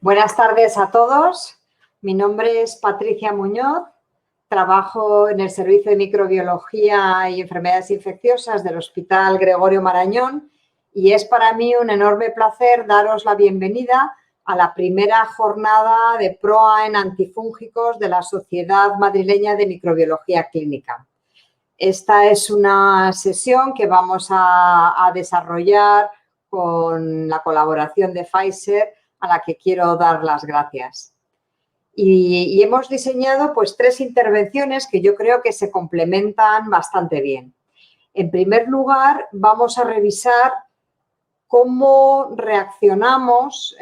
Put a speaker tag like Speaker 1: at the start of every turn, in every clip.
Speaker 1: Buenas tardes a todos. Mi nombre es Patricia Muñoz. Trabajo en el Servicio de Microbiología y Enfermedades Infecciosas del Hospital Gregorio Marañón y es para mí un enorme placer daros la bienvenida a la primera jornada de PROA en antifúngicos de la Sociedad Madrileña de Microbiología Clínica. Esta es una sesión que vamos a desarrollar con la colaboración de Pfizer, a la que quiero dar las gracias. Y hemos diseñado pues 3 intervenciones que yo creo que se complementan bastante bien. En primer lugar, vamos a revisar cómo reaccionamos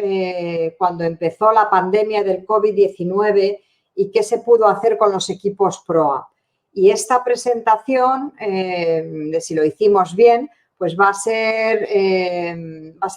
Speaker 1: cuando empezó la pandemia del COVID-19 y qué se pudo hacer con los equipos PROA. Y esta presentación, de si lo hicimos bien, pues va a ser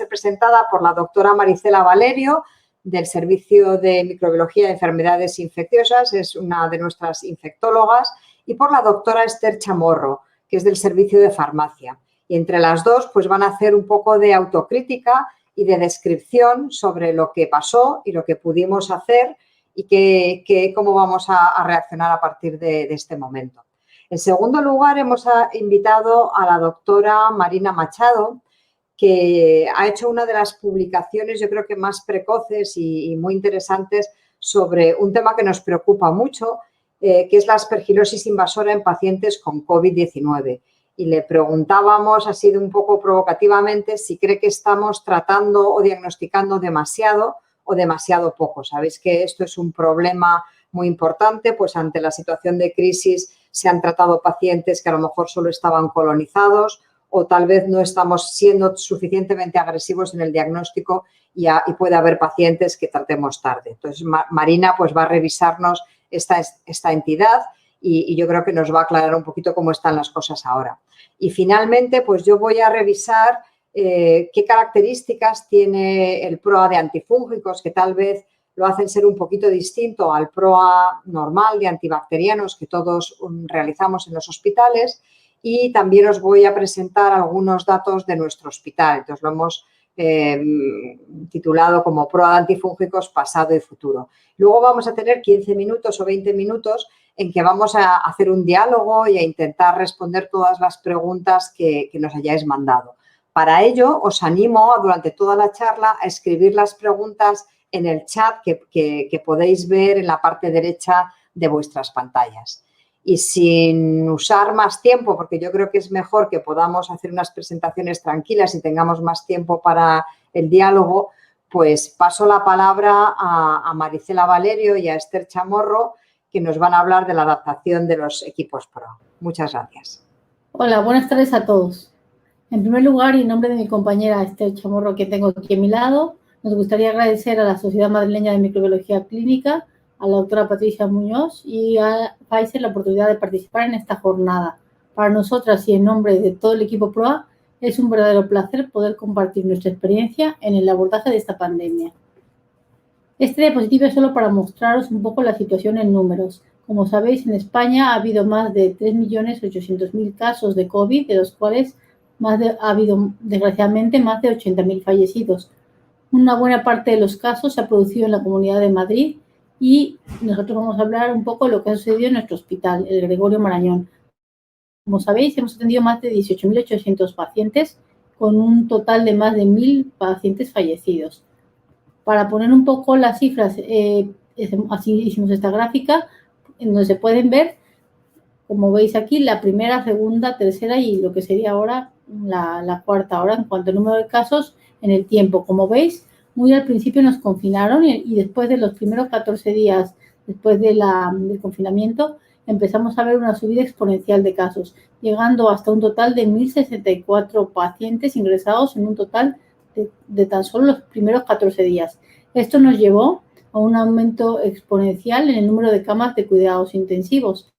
Speaker 1: presentada por la doctora Marisela Valerio, del Servicio de Microbiología de Enfermedades Infecciosas, es una de nuestras infectólogas, y por la doctora Esther Chamorro, que es del Servicio de Farmacia. Y entre las dos pues van a hacer un poco de autocrítica y de descripción sobre lo que pasó y lo que pudimos hacer y cómo vamos a reaccionar a partir de este momento. En segundo lugar, hemos invitado a la doctora Marina Machado, que ha hecho una de las publicaciones, yo creo que más precoces y muy interesantes sobre un tema que nos preocupa mucho, que es la aspergilosis invasora en pacientes con COVID-19. Y le preguntábamos, así un poco provocativamente, si cree que estamos tratando o diagnosticando demasiado o demasiado poco. Sabéis que esto es un problema muy importante, pues ante la situación de crisis se han tratado pacientes que a lo mejor solo estaban colonizados o tal vez no estamos siendo suficientemente agresivos en el diagnóstico y puede haber pacientes que tratemos tarde. Entonces, Marina pues va a revisarnos esta entidad y yo creo que nos va a aclarar un poquito cómo están las cosas ahora. Y finalmente, pues yo voy a revisar qué características tiene el PROA de antifúngicos, que tal vez lo hacen ser un poquito distinto al PROA normal de antibacterianos que todos realizamos en los hospitales. Y también os voy a presentar algunos datos de nuestro hospital. Entonces, lo hemos titulado como PROA de antifúngicos pasado y futuro. Luego vamos a tener 15 minutos o 20 minutos en que vamos a hacer un diálogo y a intentar responder todas las preguntas que nos hayáis mandado. Para ello, os animo durante toda la charla a escribir las preguntas en el chat que podéis ver en la parte derecha de vuestras pantallas. Y sin usar más tiempo, porque yo creo que es mejor que podamos hacer unas presentaciones tranquilas y tengamos más tiempo para el diálogo, pues paso la palabra a Marisela Valerio y a Esther Chamorro, que nos van a hablar de la adaptación de los equipos PROA. Muchas gracias.
Speaker 2: Hola, buenas tardes a todos. En primer lugar, y en nombre de mi compañera Esther Chamorro, que tengo aquí a mi lado, nos gustaría agradecer a la Sociedad Madrileña de Microbiología Clínica, a la doctora Patricia Muñoz y a Pfizer la oportunidad de participar en esta jornada. Para nosotras y en nombre de todo el equipo PROA, es un verdadero placer poder compartir nuestra experiencia en el abordaje de esta pandemia. Este diapositiva es solo para mostraros un poco la situación en números. Como sabéis, en España ha habido más de 3.800.000 casos de COVID, de los cuales ha habido, desgraciadamente, más de 80.000 fallecidos. Una buena parte de los casos se ha producido en la Comunidad de Madrid y nosotros vamos a hablar un poco de lo que ha sucedido en nuestro hospital, el Gregorio Marañón. Como sabéis, hemos atendido más de 18.800 pacientes con un total de más de 1.000 pacientes fallecidos. Para poner un poco las cifras, así hicimos esta gráfica, en donde se pueden ver, como veis aquí, la primera, segunda, tercera y lo que sería ahora la cuarta hora en cuanto al número de casos en el tiempo. Como veis, muy al principio nos confinaron y después de los primeros 14 días después del confinamiento empezamos a ver una subida exponencial de casos, llegando hasta un total de 1.064 pacientes ingresados en un total de tan solo los primeros 14 días. Esto nos llevó a un aumento exponencial en el número de camas de cuidados intensivos,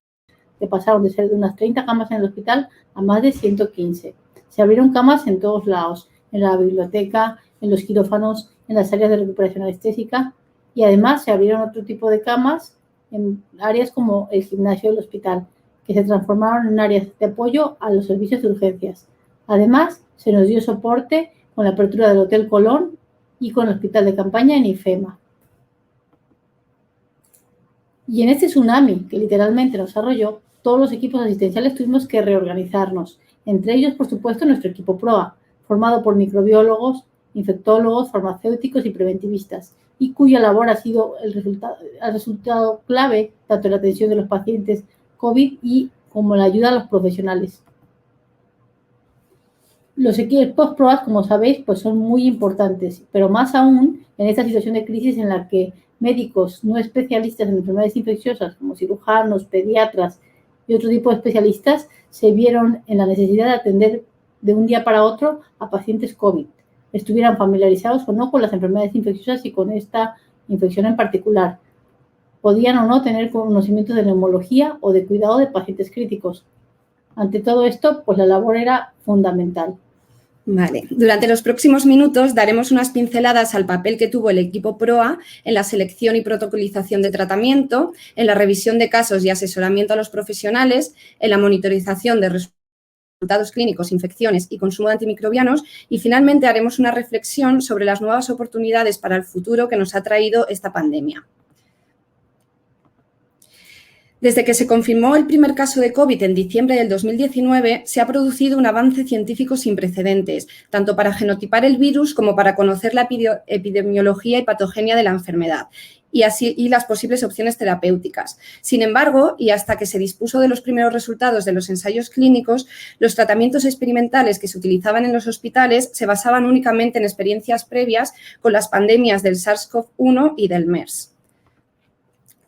Speaker 2: que pasaron de ser de unas 30 camas en el hospital a más de 115. Se abrieron camas en todos lados, en la biblioteca, en los quirófanos, en las áreas de recuperación anestésica y además se abrieron otro tipo de camas en áreas como el gimnasio del hospital, que se transformaron en áreas de apoyo a los servicios de urgencias. Además, se nos dio soporte con la apertura del Hotel Colón y con el hospital de campaña en IFEMA. Y en este tsunami que literalmente nos arrolló, todos los equipos asistenciales tuvimos que reorganizarnos. Entre ellos, por supuesto, nuestro equipo PROA, formado por microbiólogos, infectólogos, farmacéuticos y preventivistas, y cuya labor ha sido el resultado clave tanto en la atención de los pacientes COVID y como la ayuda a los profesionales. Los equipos PROA, como sabéis, pues son muy importantes, pero más aún en esta situación de crisis en la que médicos no especialistas en enfermedades infecciosas, como cirujanos, pediatras y otro tipo de especialistas, se vieron en la necesidad de atender de un día para otro a pacientes COVID, estuvieran familiarizados o no con las enfermedades infecciosas y con esta infección en particular. Podían o no tener conocimientos de neumología o de cuidado de pacientes críticos. Ante todo esto, pues la labor era fundamental.
Speaker 3: Vale. Durante los próximos minutos daremos unas pinceladas al papel que tuvo el equipo PROA en la selección y protocolización de tratamiento, en la revisión de casos y asesoramiento a los profesionales, en la monitorización de resultados clínicos, infecciones y consumo de antimicrobianos y finalmente haremos una reflexión sobre las nuevas oportunidades para el futuro que nos ha traído esta pandemia. Desde que se confirmó el primer caso de COVID en diciembre del 2019, se ha producido un avance científico sin precedentes, tanto para genotipar el virus como para conocer la epidemiología y patogenia de la enfermedad y las posibles opciones terapéuticas. Sin embargo, y hasta que se dispuso de los primeros resultados de los ensayos clínicos, los tratamientos experimentales que se utilizaban en los hospitales se basaban únicamente en experiencias previas con las pandemias del SARS-CoV-1 y del MERS.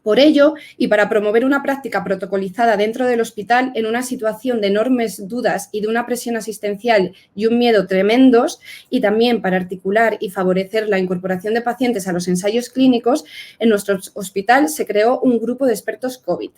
Speaker 3: Por ello, y para promover una práctica protocolizada dentro del hospital en una situación de enormes dudas y de una presión asistencial y un miedo tremendos, y también para articular y favorecer la incorporación de pacientes a los ensayos clínicos, en nuestro hospital se creó un grupo de expertos COVID.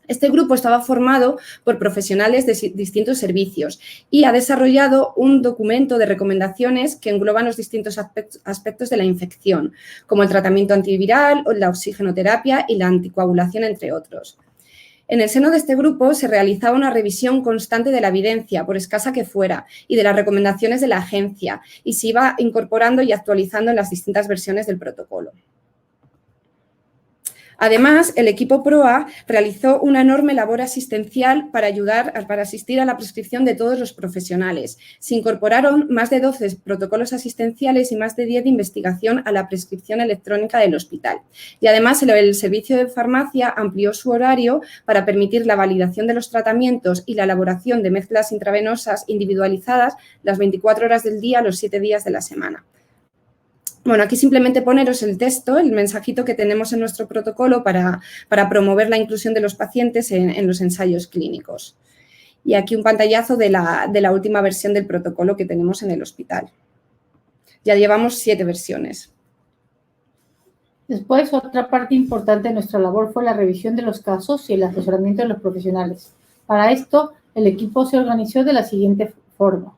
Speaker 3: Este grupo estaba formado por profesionales de distintos servicios y ha desarrollado un documento de recomendaciones que engloban los distintos aspectos de la infección, como el tratamiento antiviral, la oxigenoterapia y la anticoagulación, entre otros. En el seno de este grupo se realizaba una revisión constante de la evidencia, por escasa que fuera, y de las recomendaciones de la agencia, y se iba incorporando y actualizando en las distintas versiones del protocolo. Además, el equipo PROA realizó una enorme labor asistencial para asistir a la prescripción de todos los profesionales. Se incorporaron más de 12 protocolos asistenciales y más de 10 de investigación a la prescripción electrónica del hospital. Y además, el servicio de farmacia amplió su horario para permitir la validación de los tratamientos y la elaboración de mezclas intravenosas individualizadas las 24 horas del día, los 7 días de la semana. Bueno, aquí simplemente poneros el texto, el mensajito que tenemos en nuestro protocolo para promover la inclusión de los pacientes en los ensayos clínicos. Y aquí un pantallazo de la última versión del protocolo que tenemos en el hospital. Ya llevamos 7 versiones.
Speaker 2: Después, otra parte importante de nuestra labor fue la revisión de los casos y el asesoramiento de los profesionales. Para esto, el equipo se organizó de la siguiente forma.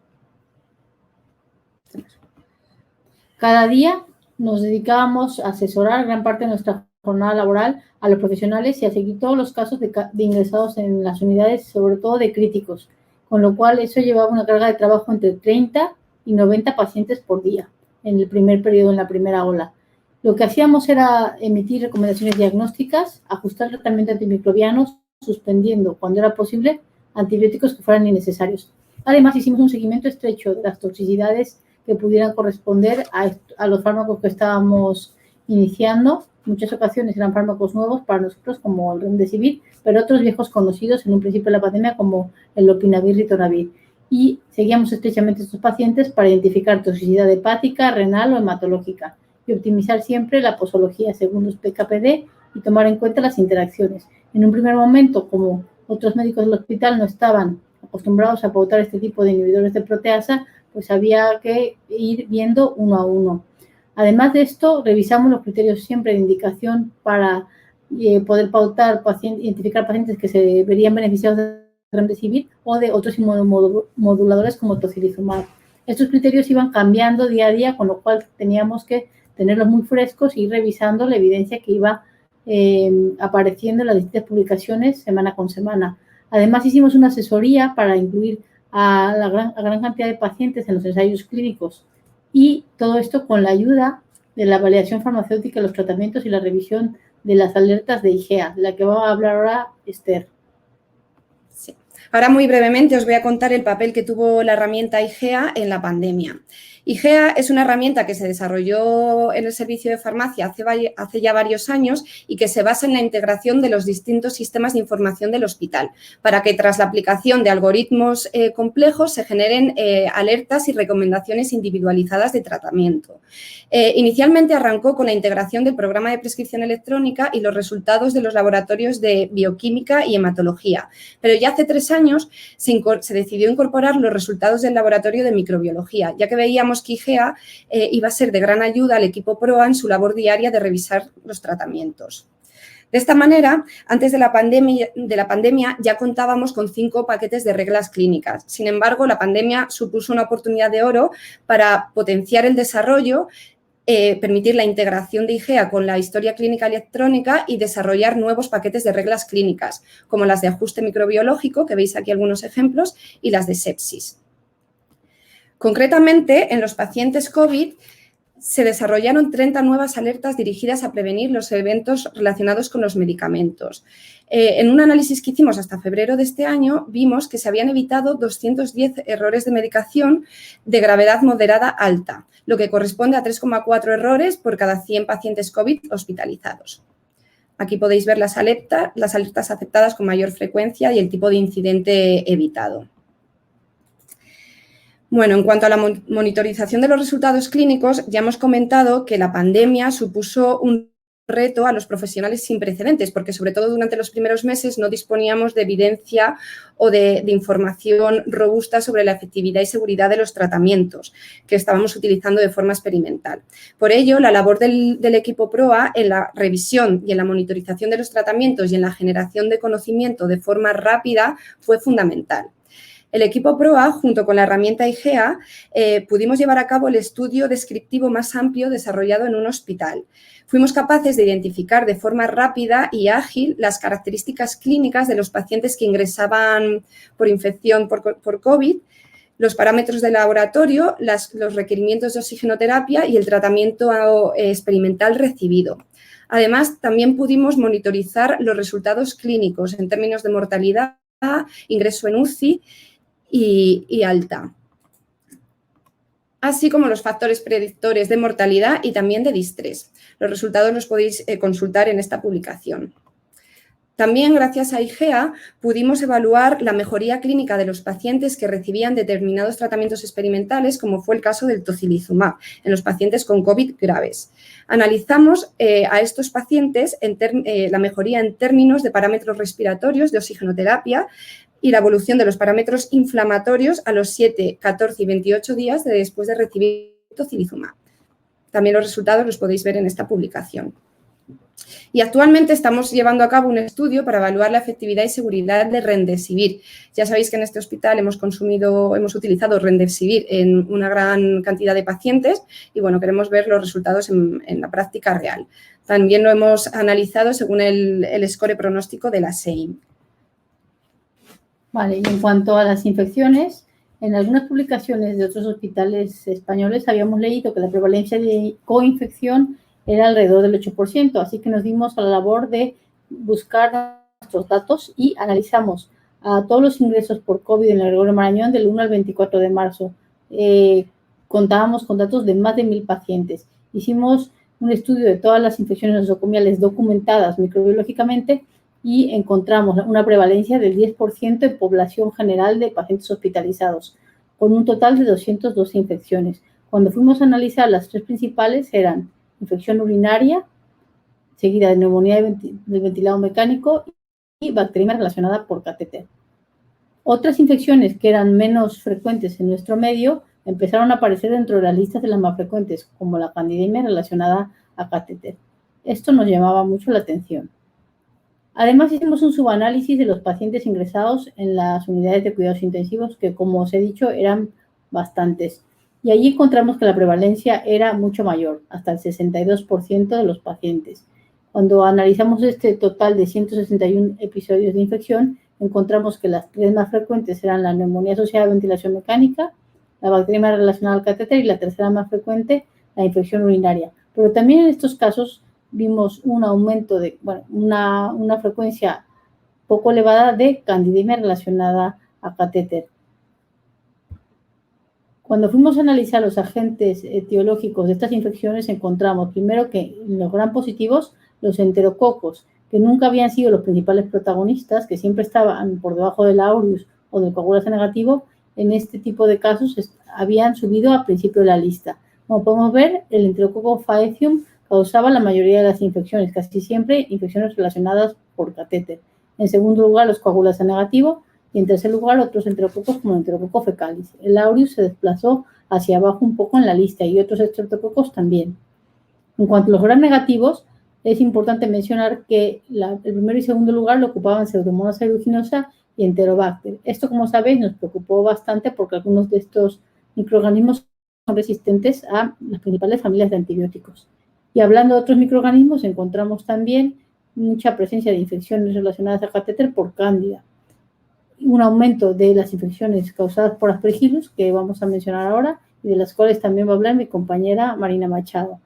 Speaker 2: Cada día nos dedicábamos a asesorar gran parte de nuestra jornada laboral a los profesionales y a seguir todos los casos de ingresados en las unidades, sobre todo de críticos, con lo cual eso llevaba una carga de trabajo entre 30 y 90 pacientes por día en el primer periodo, en la primera ola. Lo que hacíamos era emitir recomendaciones diagnósticas, ajustar el tratamiento antimicrobianos, suspendiendo, cuando era posible, antibióticos que fueran innecesarios. Además, hicimos un seguimiento estrecho de las toxicidades que pudieran corresponder a los fármacos que estábamos iniciando. En muchas ocasiones eran fármacos nuevos para nosotros, como el Remdesivir, pero otros viejos conocidos en un principio de la pandemia, como el Lopinavir y Ritonavir. Y seguíamos estrechamente a estos pacientes para identificar toxicidad hepática, renal o hematológica y optimizar siempre la posología según los PKPD y tomar en cuenta las interacciones. En un primer momento, como otros médicos del hospital no estaban acostumbrados a pautar este tipo de inhibidores de proteasa, pues había que ir viendo uno a uno. Además de esto, revisamos los criterios siempre de indicación para poder pautar, identificar pacientes que se verían beneficiados de Remdesivir o de otros inmunomoduladores como tocilizumab. Estos criterios iban cambiando día a día, con lo cual teníamos que tenerlos muy frescos y ir revisando la evidencia que iba apareciendo en las distintas publicaciones semana con semana. Además, hicimos una asesoría para incluir a gran cantidad de pacientes en los ensayos clínicos y todo esto con la ayuda de la validación farmacéutica de los tratamientos y la revisión de las alertas de IGEA, de la que va a hablar ahora Esther.
Speaker 3: Sí. Ahora, muy brevemente, os voy a contar el papel que tuvo la herramienta IGEA en la pandemia. IGEA es una herramienta que se desarrolló en el servicio de farmacia hace ya varios años y que se basa en la integración de los distintos sistemas de información del hospital para que tras la aplicación de algoritmos complejos se generen alertas y recomendaciones individualizadas de tratamiento. Inicialmente arrancó con la integración del programa de prescripción electrónica y los resultados de los laboratorios de bioquímica y hematología, pero ya hace 3 años se decidió incorporar los resultados del laboratorio de microbiología, ya que veíamos que IGEA iba a ser de gran ayuda al equipo PROA en su labor diaria de revisar los tratamientos. De esta manera, antes de la pandemia ya contábamos con 5 paquetes de reglas clínicas. Sin embargo, la pandemia supuso una oportunidad de oro para potenciar el desarrollo, permitir la integración de IGEA con la historia clínica electrónica y desarrollar nuevos paquetes de reglas clínicas, como las de ajuste microbiológico, que veis aquí algunos ejemplos, y las de sepsis. Concretamente, en los pacientes COVID se desarrollaron 30 nuevas alertas dirigidas a prevenir los eventos relacionados con los medicamentos. En un análisis que hicimos hasta febrero de este año, vimos que se habían evitado 210 errores de medicación de gravedad moderada alta, lo que corresponde a 3,4 errores por cada 100 pacientes COVID hospitalizados. Aquí podéis ver las alertas aceptadas con mayor frecuencia y el tipo de incidente evitado. Bueno, en cuanto a la monitorización de los resultados clínicos, ya hemos comentado que la pandemia supuso un reto a los profesionales sin precedentes, porque sobre todo durante los primeros meses no disponíamos de evidencia o de información robusta sobre la efectividad y seguridad de los tratamientos que estábamos utilizando de forma experimental. Por ello, la labor del equipo PROA en la revisión y en la monitorización de los tratamientos y en la generación de conocimiento de forma rápida fue fundamental. El equipo PROA, junto con la herramienta IGEA, pudimos llevar a cabo el estudio descriptivo más amplio desarrollado en un hospital. Fuimos capaces de identificar de forma rápida y ágil las características clínicas de los pacientes que ingresaban por infección por COVID, los parámetros de laboratorio, los requerimientos de oxigenoterapia y el tratamiento experimental recibido. Además, también pudimos monitorizar los resultados clínicos en términos de mortalidad, ingreso en UCI y alta, así como los factores predictores de mortalidad y también de distrés. Los resultados los podéis consultar en esta publicación. También, gracias a IGEA, pudimos evaluar la mejoría clínica de los pacientes que recibían determinados tratamientos experimentales, como fue el caso del tocilizumab, en los pacientes con COVID graves. Analizamos a estos pacientes la mejoría en términos de parámetros respiratorios, de oxigenoterapia y la evolución de los parámetros inflamatorios a los 7, 14 y 28 días después de recibir tocilizumab. También los resultados los podéis ver en esta publicación. Y actualmente estamos llevando a cabo un estudio para evaluar la efectividad y seguridad de Remdesivir. Ya sabéis que en este hospital hemos utilizado Remdesivir en una gran cantidad de pacientes y, bueno, queremos ver los resultados en la práctica real. También lo hemos analizado según el score pronóstico de la SEIM.
Speaker 2: Vale, y en cuanto a las infecciones, en algunas publicaciones de otros hospitales españoles habíamos leído que la prevalencia de coinfección era alrededor del 8%, así que nos dimos a la labor de buscar nuestros datos y analizamos a todos los ingresos por COVID en el Gregorio Marañón del 1 al 24 de marzo. Contábamos con datos de más de 1.000 pacientes. Hicimos un estudio de todas las infecciones nosocomiales documentadas microbiológicamente y encontramos una prevalencia del 10% en población general de pacientes hospitalizados, con un total de 212 infecciones. Cuando fuimos a analizar las 3 principales eran infección urinaria, seguida de neumonía del ventilado mecánico y bacteriemia relacionada por catéter. Otras infecciones que eran menos frecuentes en nuestro medio empezaron a aparecer dentro de las listas de las más frecuentes, como la candidemia relacionada a catéter. Esto nos llamaba mucho la atención. Además, hicimos un subanálisis de los pacientes ingresados en las unidades de cuidados intensivos, que, como os he dicho, eran bastantes. Y allí encontramos que la prevalencia era mucho mayor, hasta el 62% de los pacientes. Cuando analizamos este total de 161 episodios de infección, encontramos que las 3 más frecuentes eran la neumonía asociada a ventilación mecánica, la bacteria relacionada al catéter y la tercera más frecuente, la infección urinaria. Pero también en estos casos vimos un aumento de, bueno, una frecuencia poco elevada de candidemia relacionada a catéter. Cuando fuimos a analizar los agentes etiológicos de estas infecciones, encontramos primero que en los gram positivos, los enterococos, que nunca habían sido los principales protagonistas, que siempre estaban por debajo del aureus o del coagulase negativo, en este tipo de casos habían subido al principio de la lista. Como podemos ver, el enterococo faecium causaba la mayoría de las infecciones, casi siempre infecciones relacionadas por catéter. En segundo lugar, los coagulase negativo, y en tercer lugar, otros enterococos como el enterococo fecalis. El aureus se desplazó hacia abajo un poco en la lista y otros estreptococos también. En cuanto a los gram negativos, es importante mencionar que el primero y segundo lugar lo ocupaban Pseudomonas aeruginosa y Enterobacter. Esto, como sabéis, nos preocupó bastante porque algunos de estos microorganismos son resistentes a las principales familias de antibióticos. Y hablando de otros microorganismos, encontramos también mucha presencia de infecciones relacionadas al catéter por cándida. Un aumento de las infecciones causadas por Aspergillus, que vamos a mencionar ahora, y de las cuales también va a hablar mi compañera Marina Machado.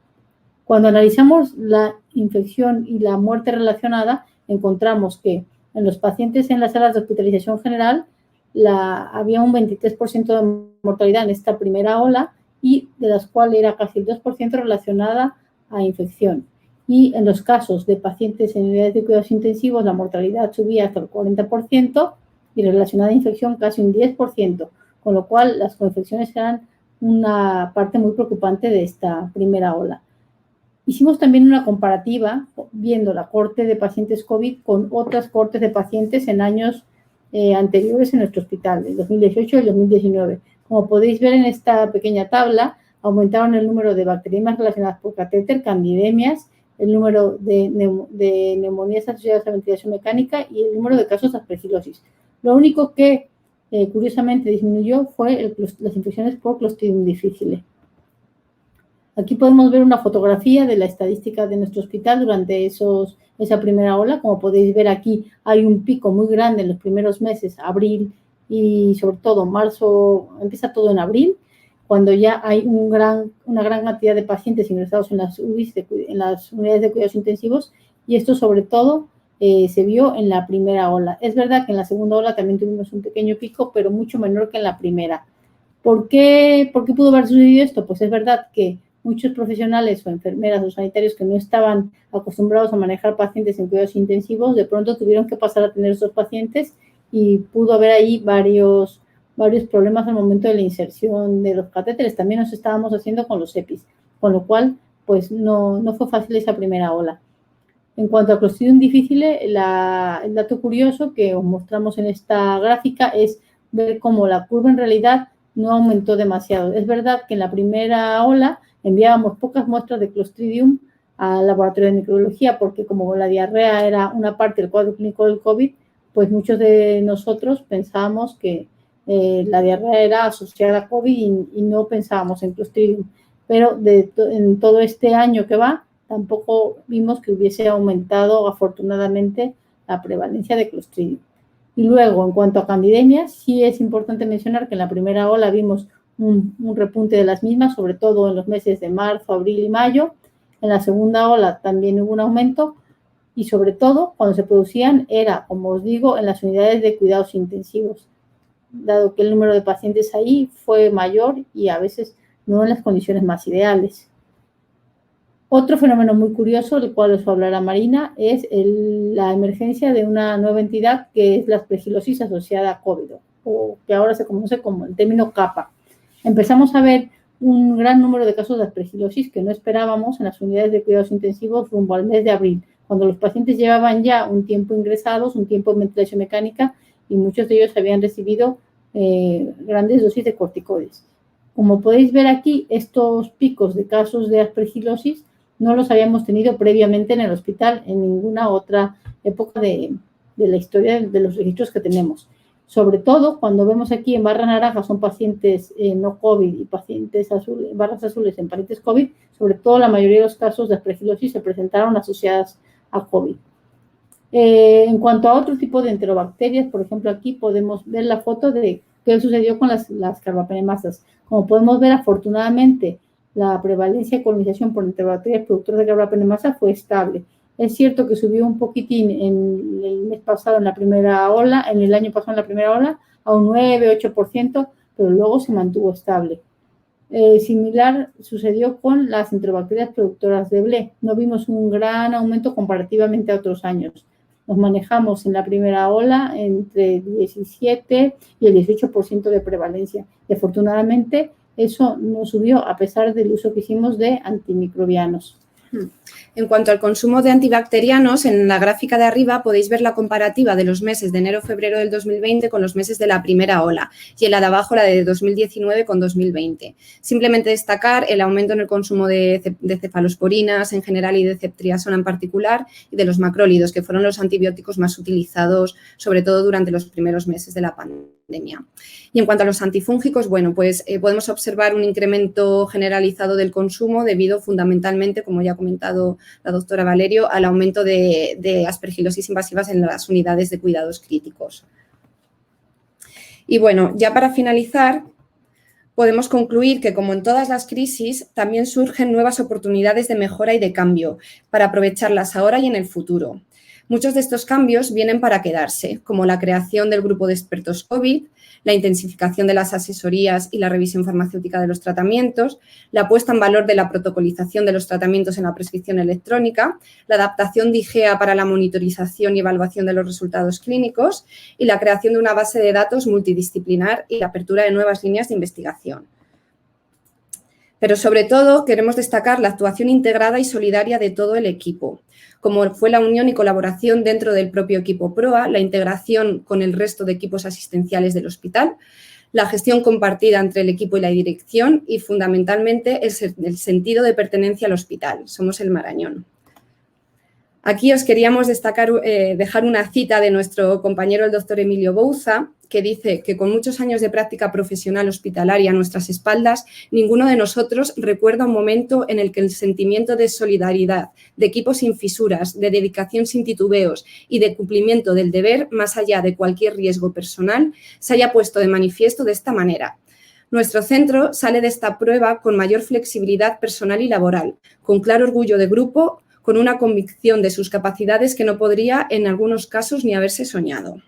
Speaker 2: Cuando analizamos la infección y la muerte relacionada, encontramos que en los pacientes en las salas de hospitalización general había un 23% de mortalidad en esta primera ola, y de las cuales era casi el 2% relacionada a infección. Y en los casos de pacientes en unidades de cuidados intensivos, la mortalidad subía hasta el 40%, y relacionada a infección casi un 10%, con lo cual las coinfecciones eran una parte muy preocupante de esta primera ola. Hicimos también una comparativa viendo la cohorte de pacientes COVID con otras cohortes de pacientes en años anteriores en nuestro hospital, el 2018 y el 2019. Como podéis ver en esta pequeña tabla, aumentaron el número de bacteriemias relacionadas por catéter, candidemias, el número de neumonías asociadas a ventilación mecánica y el número de casos de aspergilosis. Lo único que curiosamente disminuyó fue las infecciones por Clostridium difficile. Aquí podemos ver una fotografía de la estadística de nuestro hospital durante esa primera ola. Como podéis ver aquí, hay un pico muy grande en los primeros meses, abril y sobre todo marzo, empieza todo en abril, cuando ya hay una gran cantidad de pacientes ingresados en las UBIs, en las unidades de cuidados intensivos, y esto sobre todo se vio en la primera ola. Es verdad que en la segunda ola también tuvimos un pequeño pico, pero mucho menor que en la primera. ¿Por qué pudo haber sucedido esto? Pues es verdad que muchos profesionales o enfermeras o sanitarios que no estaban acostumbrados a manejar pacientes en cuidados intensivos, de pronto tuvieron que pasar a tener esos pacientes y pudo haber ahí varios problemas al momento de la inserción de los catéteres. También nos estábamos haciendo con los EPIs, con lo cual pues no fue fácil esa primera ola. En cuanto a Clostridium difficile, el dato curioso que os mostramos en esta gráfica es ver cómo la curva en realidad no aumentó demasiado. Es verdad que en la primera ola enviábamos pocas muestras de Clostridium al laboratorio de microbiología porque como la diarrea era una parte del cuadro clínico del COVID, pues muchos de nosotros pensábamos que la diarrea era asociada a COVID y no pensábamos en Clostridium. Pero en todo este año que va, tampoco vimos que hubiese aumentado afortunadamente la prevalencia de Clostridium. Y luego, en cuanto a candidemias, sí es importante mencionar que en la primera ola vimos un repunte de las mismas, sobre todo en los meses de marzo, abril y mayo. En la segunda ola también hubo un aumento y sobre todo cuando se producían era, como os digo, en las unidades de cuidados intensivos, dado que el número de pacientes ahí fue mayor y a veces no en las condiciones más ideales. Otro fenómeno muy curioso, del cual os hablará Marina, es la emergencia de una nueva entidad que es la aspergilosis asociada a COVID, o que ahora se conoce como el término CAPA. Empezamos a ver un gran número de casos de aspergilosis que no esperábamos en las unidades de cuidados intensivos rumbo al mes de abril, cuando los pacientes llevaban ya un tiempo ingresados, un tiempo en ventilación mecánica y muchos de ellos habían recibido grandes dosis de corticoides. Como podéis ver aquí, estos picos de casos de aspergilosis no los habíamos tenido previamente en el hospital en ninguna otra época de la historia de los registros que tenemos. Sobre todo, cuando vemos aquí en barra naranja son pacientes no COVID y pacientes barras azules en pacientes COVID, sobre todo la mayoría de los casos de aspergilosis se presentaron asociadas a COVID. En cuanto a otro tipo de enterobacterias, por ejemplo, aquí podemos ver la foto de qué sucedió con las carbapenemasas. Como podemos ver, afortunadamente, la prevalencia de colonización por enterobacterias productoras de Gabbro masa fue estable. Es cierto que subió un poquitín en el mes pasado, en la primera ola, en el año pasado en la primera ola, a un 9-8%, pero luego se mantuvo estable. Similar sucedió con las enterobacterias productoras de BLE. No vimos un gran aumento comparativamente a otros años. Nos manejamos en la primera ola entre 17 y el 18% de prevalencia. Y afortunadamente eso no subió a pesar del uso que hicimos de antimicrobianos.
Speaker 3: En cuanto al consumo de antibacterianos, en la gráfica de arriba podéis ver la comparativa de los meses de enero-febrero del 2020 con los meses de la primera ola y en la de abajo la de 2019 con 2020. Simplemente destacar el aumento en el consumo de cefalosporinas en general y de ceftriaxona en particular y de los macrólidos, que fueron los antibióticos más utilizados, sobre todo durante los primeros meses de la pandemia. Y en cuanto a los antifúngicos, bueno, pues podemos observar un incremento generalizado del consumo debido fundamentalmente, como ya ha comentado la doctora Valerio, al aumento de aspergilosis invasivas en las unidades de cuidados críticos. Y bueno, ya para finalizar, podemos concluir que, como en todas las crisis, también surgen nuevas oportunidades de mejora y de cambio para aprovecharlas ahora y en el futuro. Muchos de estos cambios vienen para quedarse, como la creación del grupo de expertos COVID, la intensificación de las asesorías y la revisión farmacéutica de los tratamientos, la puesta en valor de la protocolización de los tratamientos en la prescripción electrónica, la adaptación de IGEA para la monitorización y evaluación de los resultados clínicos y la creación de una base de datos multidisciplinar y la apertura de nuevas líneas de investigación. Pero, sobre todo, queremos destacar la actuación integrada y solidaria de todo el equipo, como fue la unión y colaboración dentro del propio equipo PROA, la integración con el resto de equipos asistenciales del hospital, la gestión compartida entre el equipo y la dirección y, fundamentalmente, el sentido de pertenencia al hospital. Somos el Marañón. Aquí os queríamos dejar una cita de nuestro compañero, el doctor Emilio Bouza, que dice que con muchos años de práctica profesional hospitalaria a nuestras espaldas, ninguno de nosotros recuerda un momento en el que el sentimiento de solidaridad, de equipo sin fisuras, de dedicación sin titubeos y de cumplimiento del deber, más allá de cualquier riesgo personal, se haya puesto de manifiesto de esta manera. Nuestro centro sale de esta prueba con mayor flexibilidad personal y laboral, con claro orgullo de grupo, con una convicción de sus capacidades que no podría, en algunos casos, ni haberse soñado.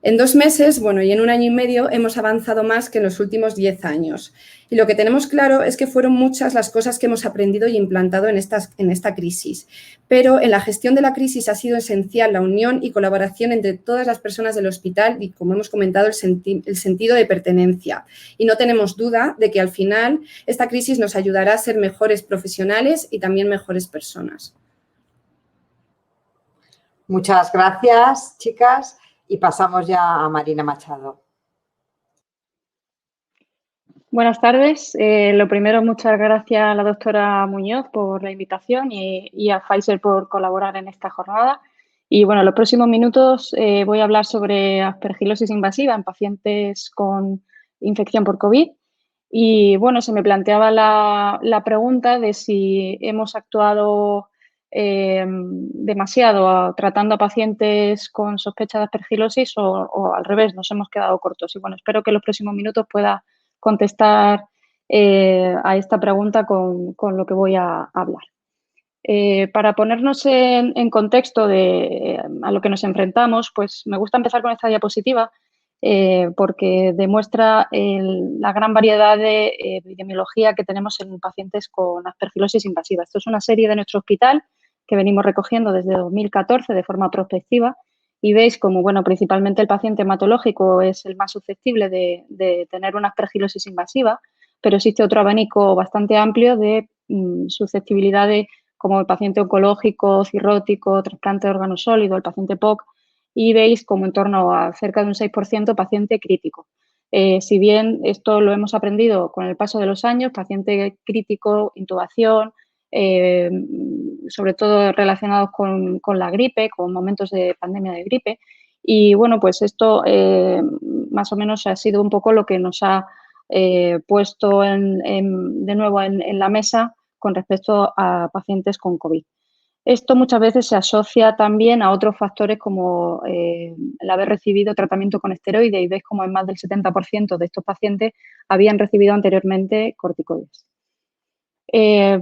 Speaker 3: En 2 meses, bueno, y en 1 año y medio hemos avanzado más que en los últimos 10 años. Y lo que tenemos claro es que fueron muchas las cosas que hemos aprendido y implantado en esta crisis. Pero en la gestión de la crisis ha sido esencial la unión y colaboración entre todas las personas del hospital y, como hemos comentado, el sentido de pertenencia. Y no tenemos duda de que al final esta crisis nos ayudará a ser mejores profesionales y también mejores personas.
Speaker 1: Muchas gracias, chicas. Y pasamos ya a Marina Machado.
Speaker 4: Buenas tardes. Lo primero, muchas gracias a la doctora Muñoz por la invitación y a Pfizer por colaborar en esta jornada. Y bueno, en los próximos minutos voy a hablar sobre aspergilosis invasiva en pacientes con infección por COVID. Y bueno, se me planteaba la pregunta de si hemos actuado demasiado tratando a pacientes con sospecha de aspergilosis o al revés, nos hemos quedado cortos. Y bueno, espero que en los próximos minutos pueda contestar a esta pregunta con lo que voy a hablar. Para ponernos en contexto a lo que nos enfrentamos, pues me gusta empezar con esta diapositiva porque demuestra la gran variedad de epidemiología que tenemos en pacientes con aspergilosis invasiva. Esto es una serie de nuestro hospital que venimos recogiendo desde 2014 de forma prospectiva y veis como, bueno, principalmente el paciente hematológico es el más susceptible de tener una aspergilosis invasiva, pero existe otro abanico bastante amplio de susceptibilidades como el paciente oncológico, cirrótico, trasplante de órgano sólido, el paciente POC, y veis como en torno a cerca de un 6% paciente crítico. Si bien esto lo hemos aprendido con el paso de los años, paciente crítico, intubación, sobre todo relacionados con la gripe, con momentos de pandemia de gripe. Y bueno, pues esto más o menos ha sido un poco lo que nos ha puesto de nuevo en la mesa con respecto a pacientes con COVID. Esto muchas veces se asocia también a otros factores como el haber recibido tratamiento con esteroides, y veis como en más del 70% de estos pacientes habían recibido anteriormente corticoides.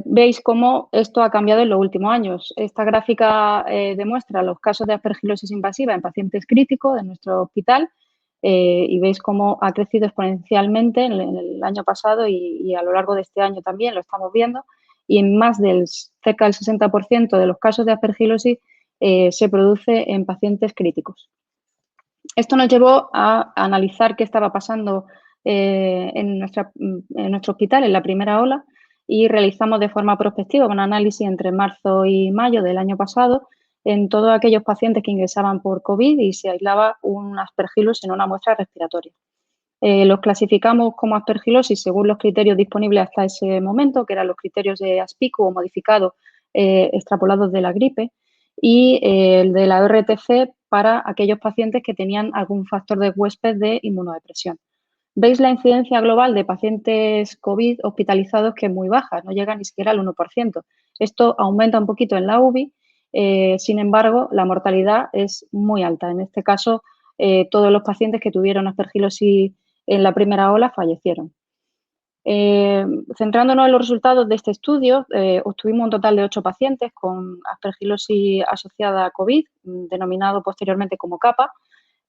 Speaker 4: Veis cómo esto ha cambiado en los últimos años. Esta gráfica demuestra los casos de aspergilosis invasiva en pacientes críticos de nuestro hospital, y veis cómo ha crecido exponencialmente en el año pasado y a lo largo de este año también lo estamos viendo, y en más del cerca del 60% de los casos de aspergilosis se produce en pacientes críticos. Esto nos llevó a analizar qué estaba pasando en nuestro hospital en la primera ola, y realizamos de forma prospectiva un análisis entre marzo y mayo del año pasado en todos aquellos pacientes que ingresaban por COVID y se aislaba un aspergillus en una muestra respiratoria. Los clasificamos como aspergilosis según los criterios disponibles hasta ese momento, que eran los criterios de ASPICU o modificados extrapolados de la gripe, y el de la RTC para aquellos pacientes que tenían algún factor de huésped de inmunodepresión. Veis la incidencia global de pacientes COVID hospitalizados, que es muy baja, no llega ni siquiera al 1%. Esto aumenta un poquito en la UBI, sin embargo, la mortalidad es muy alta. En este caso, todos los pacientes que tuvieron aspergilosis en la primera ola fallecieron. Centrándonos en los resultados de este estudio, obtuvimos un total de 8 pacientes con aspergilosis asociada a COVID, denominado posteriormente como CAPA,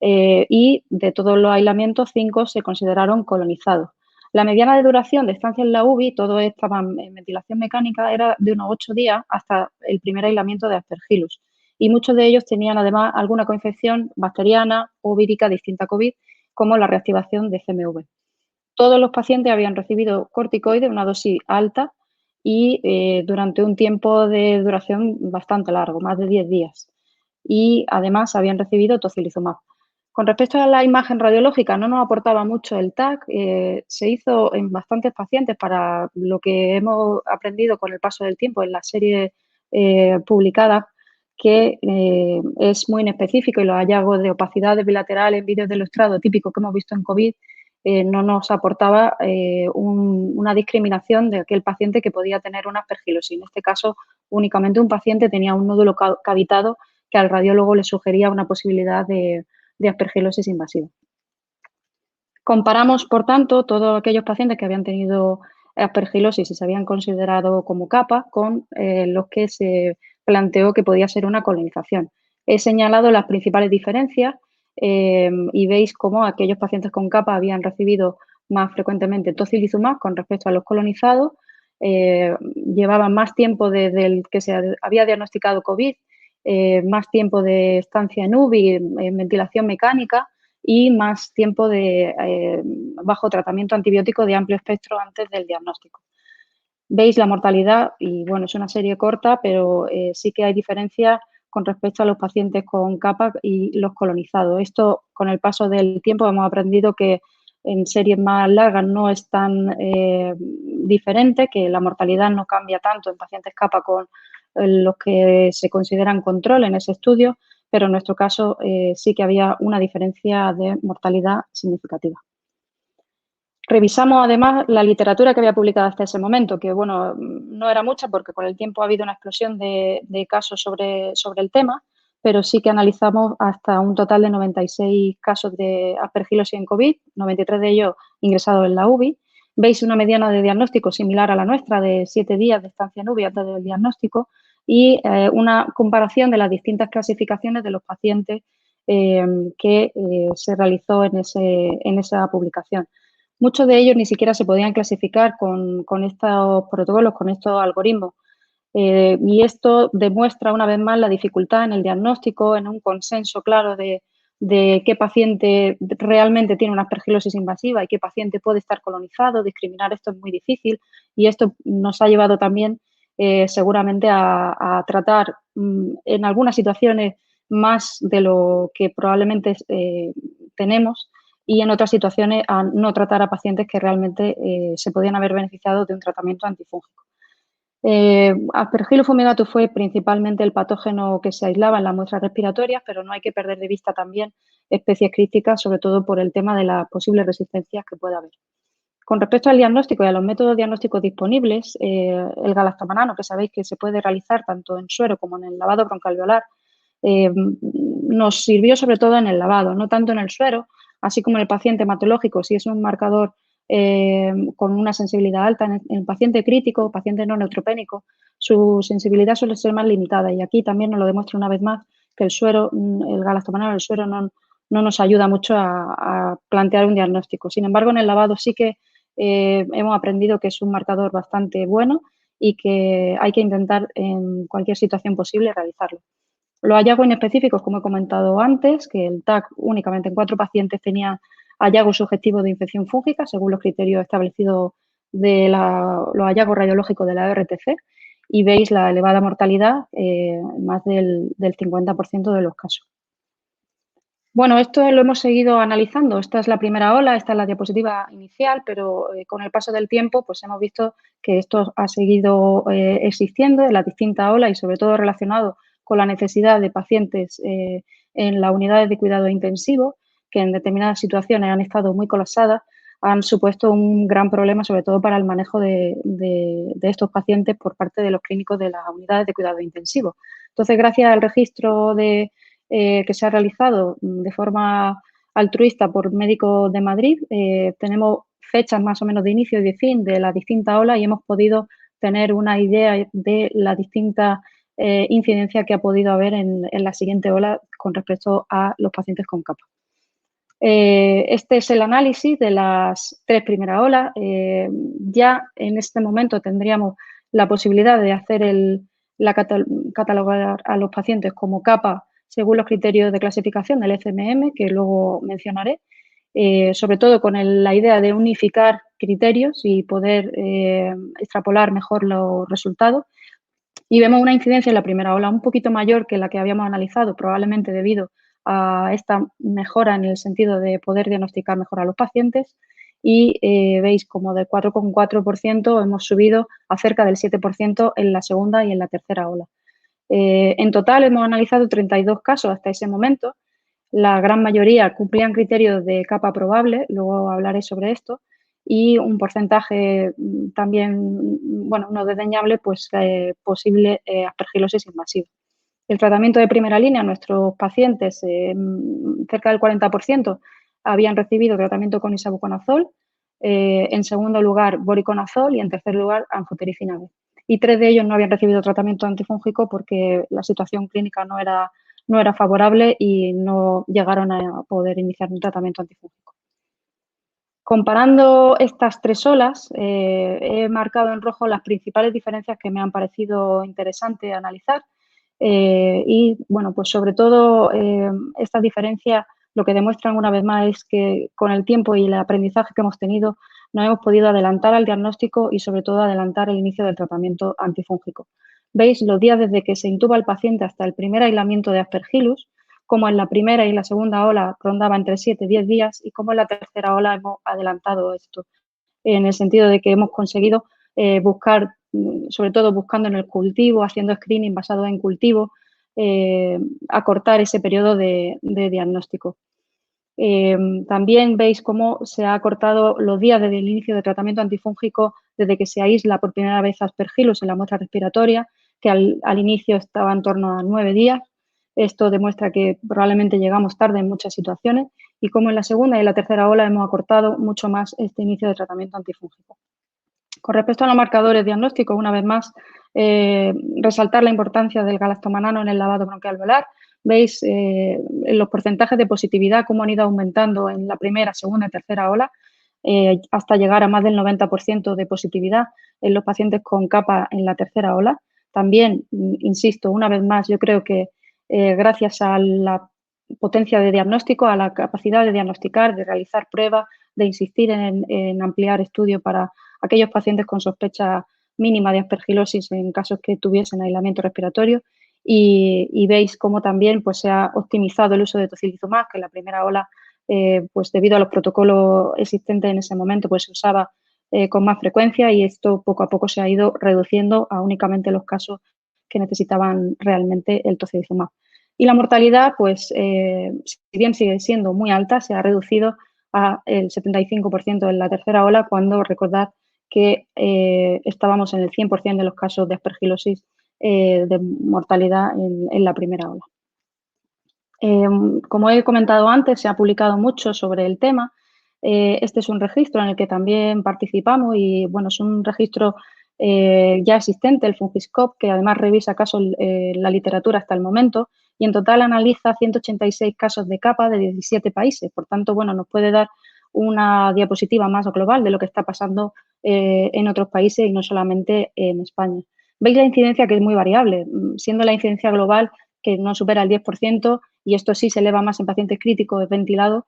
Speaker 4: y de todos los aislamientos, 5 se consideraron colonizados. La mediana de duración de estancia en la UBI, todos estaban en ventilación mecánica, era de unos 8 días hasta el primer aislamiento de aspergillus, y muchos de ellos tenían además alguna coinfección bacteriana o vírica distinta a COVID, como la reactivación de CMV. Todos los pacientes habían recibido corticoides, una dosis alta, y durante un tiempo de duración bastante largo, más de 10 días. Y además habían recibido tocilizumab. Con respecto a la imagen radiológica, no nos aportaba mucho el TAC. Se hizo en bastantes pacientes para lo que hemos aprendido con el paso del tiempo en la serie publicada, que es muy inespecífico, y los hallazgos de opacidades bilaterales en vídeos de ilustrado típicos que hemos visto en COVID no nos aportaba una discriminación de aquel paciente que podía tener una aspergilosis. En este caso, únicamente un paciente tenía un nódulo cavitado que al radiólogo le sugería una posibilidad de aspergilosis invasiva. Comparamos, por tanto, todos aquellos pacientes que habían tenido aspergilosis y se habían considerado como CAPA con los que se planteó que podía ser una colonización. He señalado las principales diferencias y veis cómo aquellos pacientes con CAPA habían recibido más frecuentemente tocilizumab con respecto a los colonizados, llevaban más tiempo desde el que se había diagnosticado COVID, más tiempo de estancia en UBI, en ventilación mecánica, y más tiempo de bajo tratamiento antibiótico de amplio espectro antes del diagnóstico. Veis la mortalidad, y bueno, es una serie corta, pero sí que hay diferencias con respecto a los pacientes con CAPA y los colonizados. Esto, con el paso del tiempo, hemos aprendido que en series más largas no es tan diferente, que la mortalidad no cambia tanto en pacientes CAPA con los que se consideran control en ese estudio, pero en nuestro caso sí que había una diferencia de mortalidad significativa. Revisamos además la literatura que había publicado hasta ese momento, que bueno, no era mucha porque con el tiempo ha habido una explosión de casos sobre el tema, pero sí que analizamos hasta un total de 96 casos de aspergilosis en COVID, 93 de ellos ingresados en la UBI. Veis una mediana de diagnóstico similar a la nuestra, de 7 días de estancia en UBI antes del diagnóstico, y una comparación de las distintas clasificaciones de los pacientes que se realizó en esa publicación. Muchos de ellos ni siquiera se podían clasificar con estos protocolos, con estos algoritmos. Y esto demuestra una vez más la dificultad en el diagnóstico, en un consenso claro de qué paciente realmente tiene una aspergilosis invasiva y qué paciente puede estar colonizado. Discriminar esto es muy difícil, y esto nos ha llevado también seguramente a tratar en algunas situaciones más de lo que probablemente tenemos, y en otras situaciones a no tratar a pacientes que realmente se podían haber beneficiado de un tratamiento antifúngico. Aspergillus fumigatus fue principalmente el patógeno que se aislaba en las muestras respiratorias, pero no hay que perder de vista también especies críticas, sobre todo por el tema de las posibles resistencias que pueda haber. Con respecto al diagnóstico y a los métodos diagnósticos disponibles, el galastamanano, que sabéis que se puede realizar tanto en suero como en el lavado broncoalveolar, nos sirvió sobre todo en el lavado, no tanto en el suero, así como en el paciente hematológico, si es un marcador con una sensibilidad alta. En el paciente crítico, paciente no neutropénico, su sensibilidad suele ser más limitada, y aquí también nos lo demuestra una vez más que el suero, el galastamanano del suero no nos ayuda mucho a plantear un diagnóstico. Sin embargo, en el lavado sí que hemos aprendido que es un marcador bastante bueno y que hay que intentar en cualquier situación posible realizarlo. Los hallazgos inespecíficos, como he comentado antes, que el TAC únicamente en 4 pacientes tenía hallazgos subjetivos de infección fúngica según los criterios establecidos de los hallazgos radiológicos de la RTC, y veis la elevada mortalidad, más del 50% de los casos. Bueno, esto lo hemos seguido analizando. Esta es la primera ola, esta es la diapositiva inicial, pero con el paso del tiempo pues hemos visto que esto ha seguido existiendo en las distintas olas y sobre todo relacionado con la necesidad de pacientes en las unidades de cuidado intensivo, que en determinadas situaciones han estado muy colapsadas, han supuesto un gran problema, sobre todo para el manejo de estos pacientes por parte de los clínicos de las unidades de cuidado intensivo. Entonces, gracias al registro que se ha realizado de forma altruista por médicos de Madrid, tenemos fechas más o menos de inicio y de fin de las distintas olas y hemos podido tener una idea de la distinta incidencia que ha podido haber en la siguiente ola con respecto a los pacientes con capa. Este es el análisis de las 3 primeras olas. Ya en este momento tendríamos la posibilidad de hacer catalogar a los pacientes como capa según los criterios de clasificación del FMM, que luego mencionaré, sobre todo con la idea de unificar criterios y poder extrapolar mejor los resultados. Y vemos una incidencia en la primera ola un poquito mayor que la que habíamos analizado, probablemente debido a esta mejora en el sentido de poder diagnosticar mejor a los pacientes. Y veis como del 4,4% hemos subido a cerca del 7% en la segunda y en la tercera ola. En total hemos analizado 32 casos hasta ese momento. La gran mayoría cumplían criterios de capa probable, luego hablaré sobre esto, y un porcentaje también, bueno, no desdeñable, pues posible aspergilosis invasiva. El tratamiento de primera línea, nuestros pacientes, cerca del 40%, habían recibido tratamiento con isavuconazol, en segundo lugar voriconazol y en tercer lugar anfotericina B. Y 3 de ellos no habían recibido tratamiento antifúngico porque la situación clínica no era favorable y no llegaron a poder iniciar un tratamiento antifúngico. Comparando estas 3 olas, he marcado en rojo las principales diferencias que me han parecido interesantes analizar. Y bueno, pues sobre todo estas diferencias lo que demuestran una vez más es que con el tiempo y el aprendizaje que hemos tenido nos hemos podido adelantar al diagnóstico y sobre todo adelantar el inicio del tratamiento antifúngico. Veis los días desde que se intuba al paciente hasta el primer aislamiento de Aspergillus, como en la primera y la segunda ola rondaba entre 7 y 10 días y como en la tercera ola hemos adelantado esto, en el sentido de que hemos conseguido buscar, sobre todo buscando en el cultivo, haciendo screening basado en cultivo, acortar ese periodo de diagnóstico. También veis cómo se ha acortado los días desde el inicio de tratamiento antifúngico, desde que se aísla por primera vez Aspergillus en la muestra respiratoria, que al inicio estaba en torno a 9 días. Esto demuestra que probablemente llegamos tarde en muchas situaciones y como en la segunda y la tercera ola hemos acortado mucho más este inicio de tratamiento antifúngico. Con respecto a los marcadores diagnósticos, una vez más, resaltar la importancia del galastomanano en el lavado broncoalveolar. Veis los porcentajes de positividad, cómo han ido aumentando en la primera, segunda y tercera ola, hasta llegar a más del 90% de positividad en los pacientes con capa en la tercera ola. También, insisto, una vez más, yo creo que gracias a la potencia de diagnóstico, a la capacidad de diagnosticar, de realizar pruebas, de insistir en ampliar estudios para aquellos pacientes con sospecha mínima de aspergilosis en casos que tuviesen aislamiento respiratorio. Y veis cómo también pues, se ha optimizado el uso de tocilizumab, que en la primera ola, pues debido a los protocolos existentes en ese momento, pues se usaba con más frecuencia y esto poco a poco se ha ido reduciendo a únicamente los casos que necesitaban realmente el tocilizumab. Y la mortalidad, pues si bien sigue siendo muy alta, se ha reducido a el 75% en la tercera ola, cuando recordad que estábamos en el 100% de los casos de aspergilosis de mortalidad en la primera ola. Como he comentado antes, se ha publicado mucho sobre el tema. Este es un registro en el que también participamos y, bueno, es un registro ya existente, el Fungiscope, que además revisa casos la literatura hasta el momento y en total analiza 186 casos de capa de 17 países. Por tanto, bueno, nos puede dar una diapositiva más global de lo que está pasando en otros países y no solamente en España. Veis la incidencia, que es muy variable, siendo la incidencia global que no supera el 10%, y esto sí se eleva más en pacientes críticos ventilados,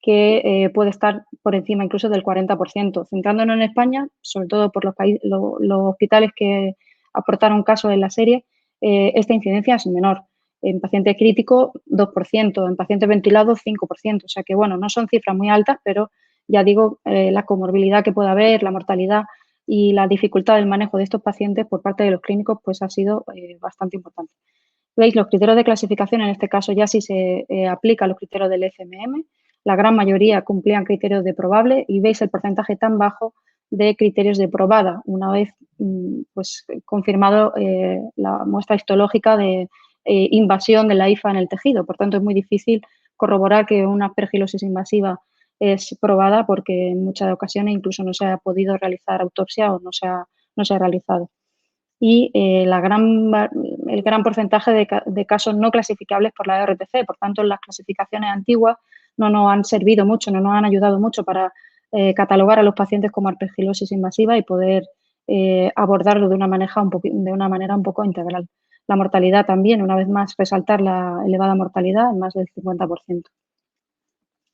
Speaker 4: que puede estar por encima incluso del 40%. Centrándonos en España, sobre todo por los hospitales que aportaron casos en la serie, esta incidencia es menor. En pacientes críticos, 2%, en pacientes ventilados, 5%. O sea que, bueno, no son cifras muy altas, pero ya digo, la comorbilidad que puede haber, la mortalidad y la dificultad del manejo de estos pacientes por parte de los clínicos, pues ha sido bastante importante. Veis, los criterios de clasificación, en este caso ya sí se aplican los criterios del FMM. La gran mayoría cumplían criterios de probable y veis el porcentaje tan bajo de criterios de probada, una vez pues, confirmado la muestra histológica de invasión de la IFA en el tejido. Por tanto, es muy difícil corroborar que una aspergilosis invasiva es probada porque en muchas ocasiones incluso no se ha podido realizar autopsia o no se ha realizado. Y el gran porcentaje de casos no clasificables por la RTC. Por tanto, las clasificaciones antiguas no nos han servido mucho, no nos han ayudado mucho para catalogar a los pacientes como aspergilosis invasiva y poder abordarlo de una manera un poco integral. La mortalidad también, una vez más, resaltar la elevada mortalidad, más del 50%.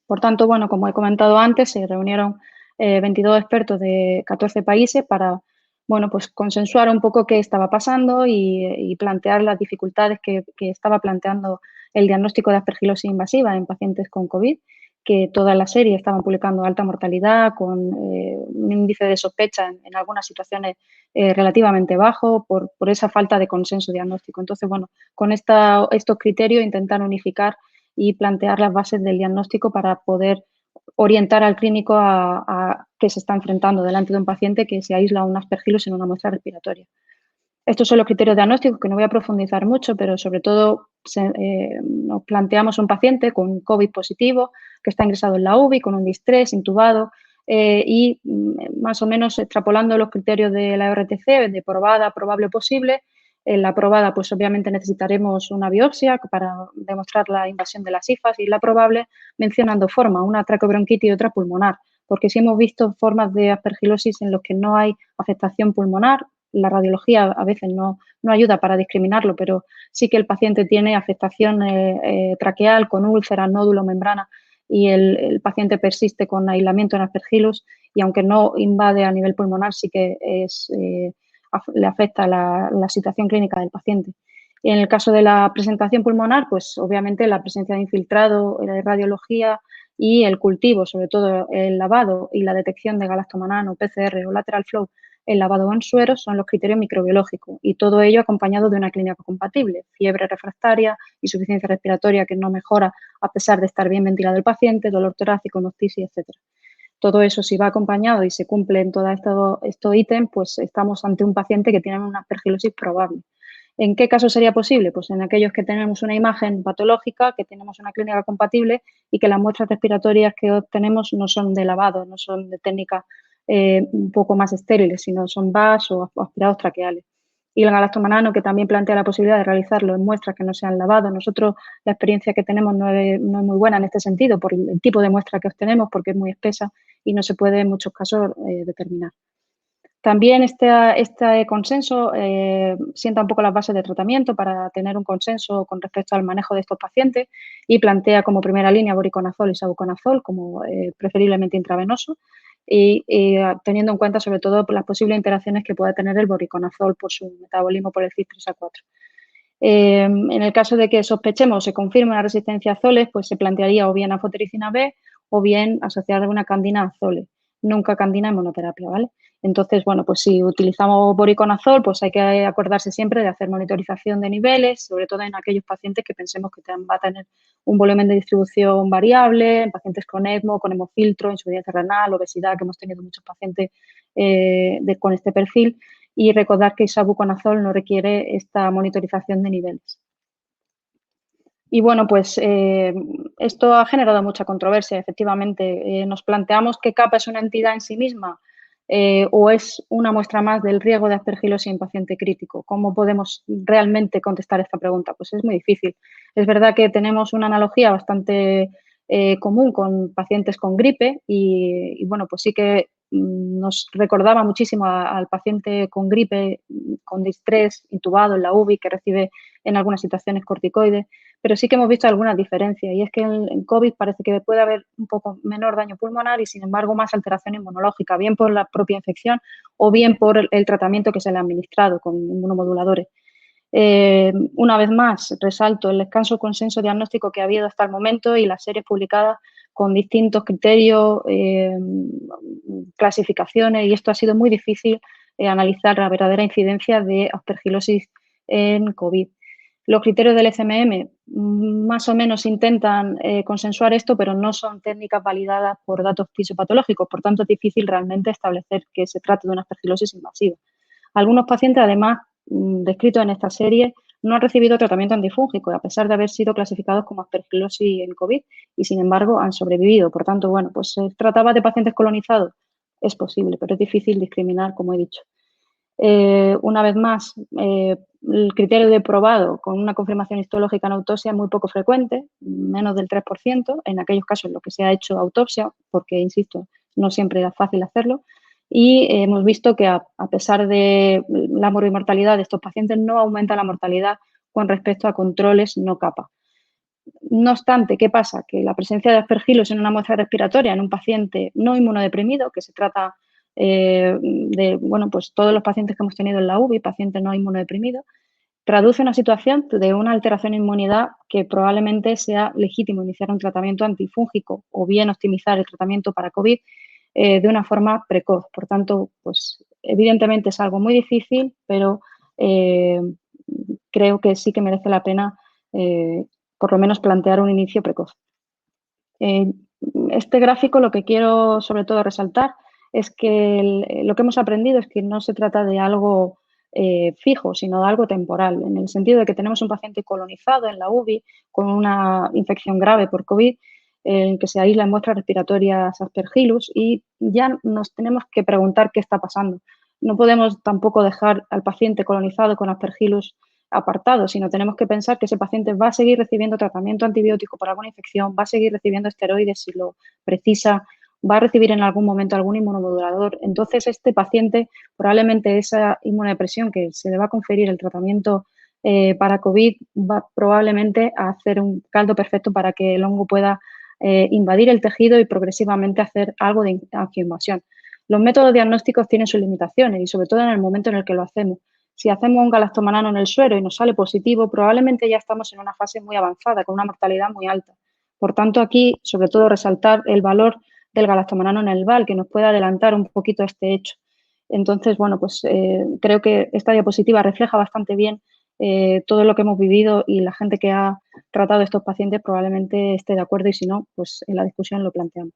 Speaker 4: Por tanto, bueno, como he comentado antes, se reunieron 22 expertos de 14 países para, bueno, pues consensuar un poco qué estaba pasando y plantear las dificultades que estaba planteando el diagnóstico de aspergilosis invasiva en pacientes con COVID, que toda la serie estaban publicando alta mortalidad con un índice de sospecha en algunas situaciones relativamente bajo por esa falta de consenso diagnóstico. Entonces, bueno, con estos criterios intentar unificar y plantear las bases del diagnóstico para poder orientar al clínico a qué se está enfrentando delante de un paciente que se aísla una aspergilosis en una muestra respiratoria. Estos son los criterios diagnósticos que no voy a profundizar mucho, pero sobre todo nos planteamos un paciente con COVID positivo que está ingresado en la UBI, con un distrés, intubado y más o menos extrapolando los criterios de la RTC, de probada, probable o posible. En la probada, pues obviamente necesitaremos una biopsia para demostrar la invasión de las IFAs y la probable mencionando formas, una traqueobronquitis y otra pulmonar, porque sí hemos visto formas de aspergilosis en los que no hay afectación pulmonar. La radiología a veces no ayuda para discriminarlo, pero sí que el paciente tiene afectación traqueal con úlceras, nódulo, membrana y el paciente persiste con aislamiento en aspergillus y aunque no invade a nivel pulmonar sí que le afecta la situación clínica del paciente. En el caso de la presentación pulmonar, pues obviamente la presencia de infiltrado, la radiología y el cultivo, sobre todo el lavado y la detección de galactomanano, PCR o lateral flow, el lavado en suero son los criterios microbiológicos y todo ello acompañado de una clínica compatible, fiebre refractaria, insuficiencia respiratoria que no mejora a pesar de estar bien ventilado el paciente, dolor torácico, noctisis, etc. Todo eso, si va acompañado y se cumple en todos estos ítems, pues estamos ante un paciente que tiene una aspergilosis probable. ¿En qué caso sería posible? Pues en aquellos que tenemos una imagen patológica, que tenemos una clínica compatible y que las muestras respiratorias que obtenemos no son de lavado, no son de técnicas un poco más estériles, sino son VAS o aspirados traqueales. Y el galactomanano, que también plantea la posibilidad de realizarlo en muestras que no sean lavados. Nosotros la experiencia que tenemos no es muy buena en este sentido por el tipo de muestra que obtenemos, porque es muy espesa y no se puede en muchos casos determinar. También este consenso sienta un poco las bases de tratamiento para tener un consenso con respecto al manejo de estos pacientes y plantea como primera línea voriconazol y sabuconazol como preferiblemente intravenoso y teniendo en cuenta sobre todo las posibles interacciones que pueda tener el voriconazol por su metabolismo por el CYP3A4. En el caso de que sospechemos o se confirme una resistencia a azoles, pues se plantearía o bien afotericina B o bien asociada a una candina a azoles. nunca candina en monoterapia, ¿vale? Entonces, bueno, pues si utilizamos voriconazol, pues hay que acordarse siempre de hacer monitorización de niveles, sobre todo en aquellos pacientes que pensemos que va a tener un volumen de distribución variable, en pacientes con ECMO, con hemofiltro, insuficiencia renal, obesidad, que hemos tenido muchos pacientes con este perfil, y recordar que isavuconazol no requiere esta monitorización de niveles. Y bueno, pues esto ha generado mucha controversia, efectivamente. Nos planteamos que CAPA es una entidad en sí misma o es una muestra más del riesgo de aspergilosis en paciente crítico. ¿Cómo podemos realmente contestar esta pregunta? Pues es muy difícil. Es verdad que tenemos una analogía bastante común con pacientes con gripe y bueno, pues sí que nos recordaba muchísimo al paciente con gripe, con distrés, intubado en la UBI, que recibe en algunas situaciones corticoides, pero sí que hemos visto algunas diferencias y es que en COVID parece que puede haber un poco menor daño pulmonar y sin embargo más alteración inmunológica, bien por la propia infección o bien por el tratamiento que se le ha administrado con inmunomoduladores. Una vez más, resalto el escaso consenso diagnóstico que ha habido hasta el momento y las series publicadas con distintos criterios, clasificaciones, y esto ha sido muy difícil analizar la verdadera incidencia de aspergilosis en COVID. Los criterios del FMM más o menos intentan consensuar esto, pero no son técnicas validadas por datos fisiopatológicos, por tanto es difícil realmente establecer que se trate de una aspergilosis invasiva. Algunos pacientes, además, descritos en esta serie, no han recibido tratamiento antifúngico, a pesar de haber sido clasificados como aspergilosis en COVID, y sin embargo han sobrevivido. Por tanto, bueno, pues se trataba de pacientes colonizados. Es posible, pero es difícil discriminar, como he dicho. Una vez más, el criterio de probado con una confirmación histológica en autopsia es muy poco frecuente, menos del 3%, en aquellos casos en los que se ha hecho autopsia, porque, insisto, no siempre era fácil hacerlo. Y hemos visto que a pesar de la morbimortalidad de estos pacientes, no aumenta la mortalidad con respecto a controles no CAPA. No obstante, ¿qué pasa? Que la presencia de aspergilos en una muestra respiratoria en un paciente no inmunodeprimido, que se trata de, bueno, pues todos los pacientes que hemos tenido en la UBI, pacientes no inmunodeprimidos, traduce una situación de una alteración de inmunidad que probablemente sea legítimo iniciar un tratamiento antifúngico o bien optimizar el tratamiento para COVID de una forma precoz. Por tanto, pues evidentemente es algo muy difícil, pero creo que sí que merece la pena por lo menos plantear un inicio precoz. Este gráfico lo que quiero sobre todo resaltar es que lo que hemos aprendido es que no se trata de algo fijo, sino de algo temporal, en el sentido de que tenemos un paciente colonizado en la UBI con una infección grave por COVID, en que se aíslan muestras respiratorias Aspergillus y ya nos tenemos que preguntar qué está pasando. No podemos tampoco dejar al paciente colonizado con Aspergillus apartado, sino tenemos que pensar que ese paciente va a seguir recibiendo tratamiento antibiótico por alguna infección, va a seguir recibiendo esteroides si lo precisa, va a recibir en algún momento algún inmunomodulador. Entonces, este paciente, probablemente esa inmunodepresión que se le va a conferir el tratamiento para COVID va probablemente a hacer un caldo perfecto para que el hongo pueda invadir el tejido y progresivamente hacer algo de angioinvasión. Los métodos diagnósticos tienen sus limitaciones y sobre todo en el momento en el que lo hacemos. Si hacemos un galastomanano en el suero y nos sale positivo, probablemente ya estamos en una fase muy avanzada, con una mortalidad muy alta. Por tanto, aquí, sobre todo, resaltar el valor del galastomanano en el VAL, que nos puede adelantar un poquito este hecho. Entonces, bueno, pues creo que esta diapositiva refleja bastante bien todo lo que hemos vivido y la gente que ha tratado a estos pacientes probablemente esté de acuerdo y si no, pues en la discusión lo planteamos.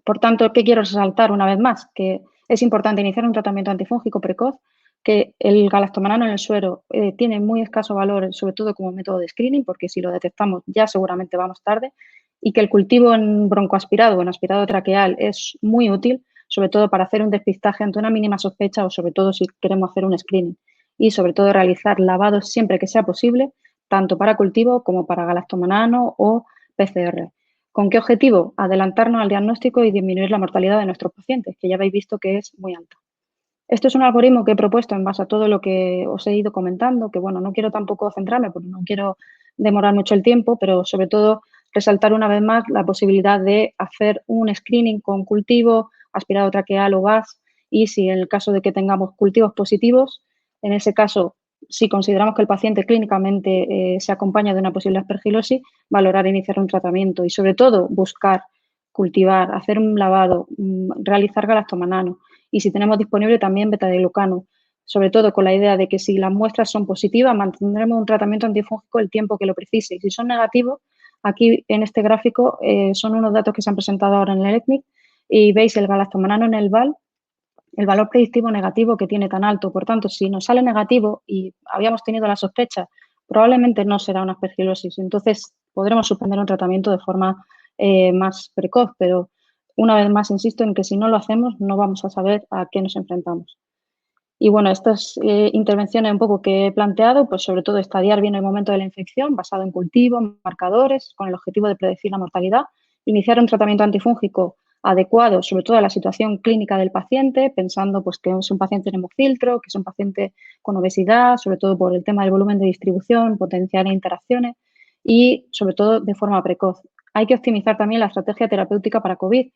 Speaker 4: Por tanto, ¿qué quiero resaltar una vez más? Que es importante iniciar un tratamiento antifúngico precoz, que el galastomanano en el suero tiene muy escaso valor, sobre todo como método de screening, porque si lo detectamos ya seguramente vamos tarde, y que el cultivo en broncoaspirado o en aspirado traqueal es muy útil, sobre todo para hacer un despistaje ante una mínima sospecha o sobre todo si queremos hacer un screening. Y sobre todo realizar lavados siempre que sea posible, tanto para cultivo como para galastomanano o PCR. ¿Con qué objetivo? Adelantarnos al diagnóstico y disminuir la mortalidad de nuestros pacientes, que ya habéis visto que es muy alta. Esto es un algoritmo que he propuesto en base a todo lo que os he ido comentando, que bueno, no quiero tampoco centrarme porque no quiero demorar mucho el tiempo, pero sobre todo resaltar una vez más la posibilidad de hacer un screening con cultivo, aspirado traqueal o VAS, y si en el caso de que tengamos cultivos positivos, en ese caso, si consideramos que el paciente clínicamente se acompaña de una posible aspergilosis, valorar iniciar un tratamiento y sobre todo buscar cultivar, hacer un lavado, realizar galactoma nano y si tenemos disponible también beta-glucano, sobre todo con la idea de que si las muestras son positivas mantendremos un tratamiento antifúngico el tiempo que lo precise y si son negativos, aquí en este gráfico son unos datos que se han presentado ahora en el ECNIC y veis el galactoma nano en el VAL, el valor predictivo negativo que tiene tan alto. Por tanto, si nos sale negativo y habíamos tenido la sospecha, probablemente no será una aspergilosis. Entonces, podremos suspender un tratamiento de forma más precoz, pero una vez más insisto en que si no lo hacemos no vamos a saber a qué nos enfrentamos. Y bueno, estas intervenciones un poco que he planteado, pues sobre todo estadiar bien el momento de la infección basado en cultivos, marcadores, con el objetivo de predecir la mortalidad, iniciar un tratamiento antifúngico adecuado, sobre todo a la situación clínica del paciente, pensando pues, que es un paciente en hemofiltro, que es un paciente con obesidad, sobre todo por el tema del volumen de distribución, potenciales interacciones y sobre todo de forma precoz. Hay que optimizar también la estrategia terapéutica para COVID,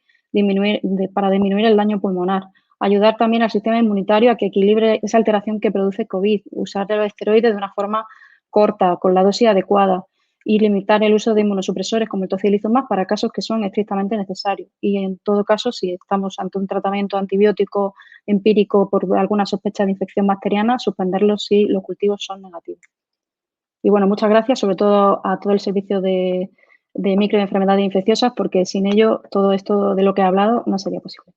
Speaker 4: para disminuir el daño pulmonar, ayudar también al sistema inmunitario a que equilibre esa alteración que produce COVID, usar los esteroides de una forma corta, con la dosis adecuada y limitar el uso de inmunosupresores como el tocilizumab para casos que son estrictamente necesarios. Y en todo caso, si estamos ante un tratamiento antibiótico empírico por alguna sospecha de infección bacteriana, suspenderlo si los cultivos son negativos. Y bueno, muchas gracias sobre todo a todo el servicio de microenfermedades infecciosas porque sin ello todo esto de lo que he hablado no sería posible.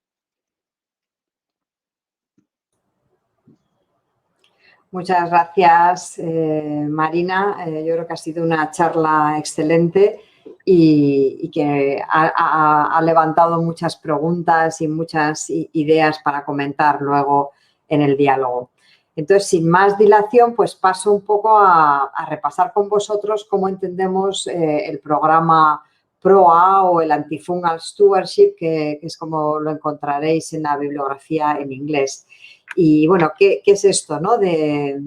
Speaker 1: Muchas gracias, Marina. Yo creo que ha sido una charla excelente y que ha levantado muchas preguntas y muchas ideas para comentar luego en el diálogo. Entonces, sin más dilación, pues paso un poco a repasar con vosotros cómo entendemos el programa PROA o el Antifungal Stewardship, que es como lo encontraréis en la bibliografía en inglés. Y bueno, ¿qué es esto, ¿no? de